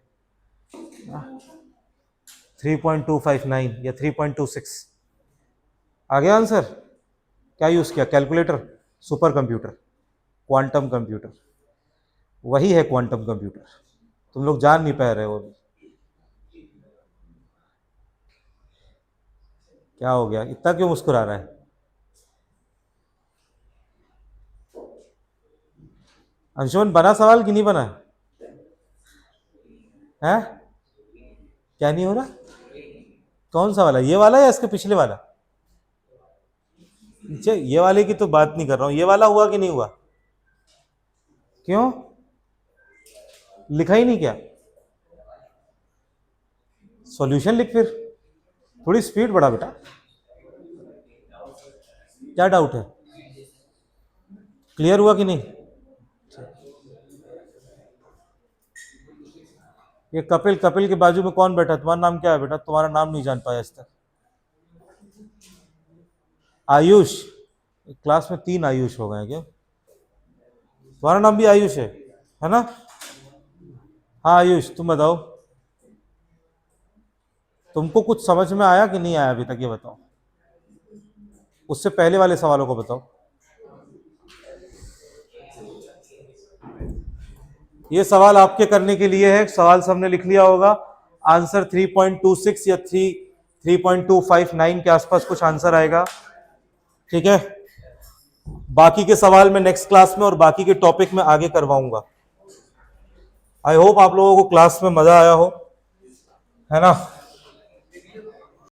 3.259 या 3.26 आ गया आंसर। क्या यूज किया? Calculator, super computer, quantum computer, वही है क्वांटम कंप्यूटर। तुम लोग जान नहीं पा रहे हो अभी। क्या हो गया, इतना क्यों मुस्कुरा रहा है? अंशुमन, बना सवाल कि नहीं बना है? क्या नहीं हो रहा? कौन सा वाला, ये वाला या इसके पिछले वाला? ये वाले की तो बात नहीं कर रहा हूं, ये वाला हुआ कि नहीं हुआ? क्यों लिखा ही नहीं क्या? सॉल्यूशन लिख फिर, थोड़ी स्पीड बढ़ा बेटा। क्या डाउट है? क्लियर हुआ कि नहीं? ये कपिल, कपिल के बाजू में कौन बैठा? तुम्हारा नाम क्या है बेटा? तुम्हारा नाम नहीं जान पाया आज तक। आयुष। क्लास में 3 आयुष हो गए क्या? तुम्हारा नाम भी आयुष है ना? हाँ आयुष, तुम बताओ, तुमको कुछ समझ में आया कि नहीं आया अभी तक, ये बताओ। उससे पहले वाले सवालों को बताओ। ये सवाल आपके करने के लिए है, सवाल सबने लिख लिया होगा। आंसर 3.26 या 3.259 के आसपास कुछ आंसर आएगा, ठीक है। बाकी के सवाल मैं नेक्स्ट क्लास में और बाकी के टॉपिक में आगे करवाऊंगा। आई होप आप लोगों को क्लास में मजा आया हो, है ना।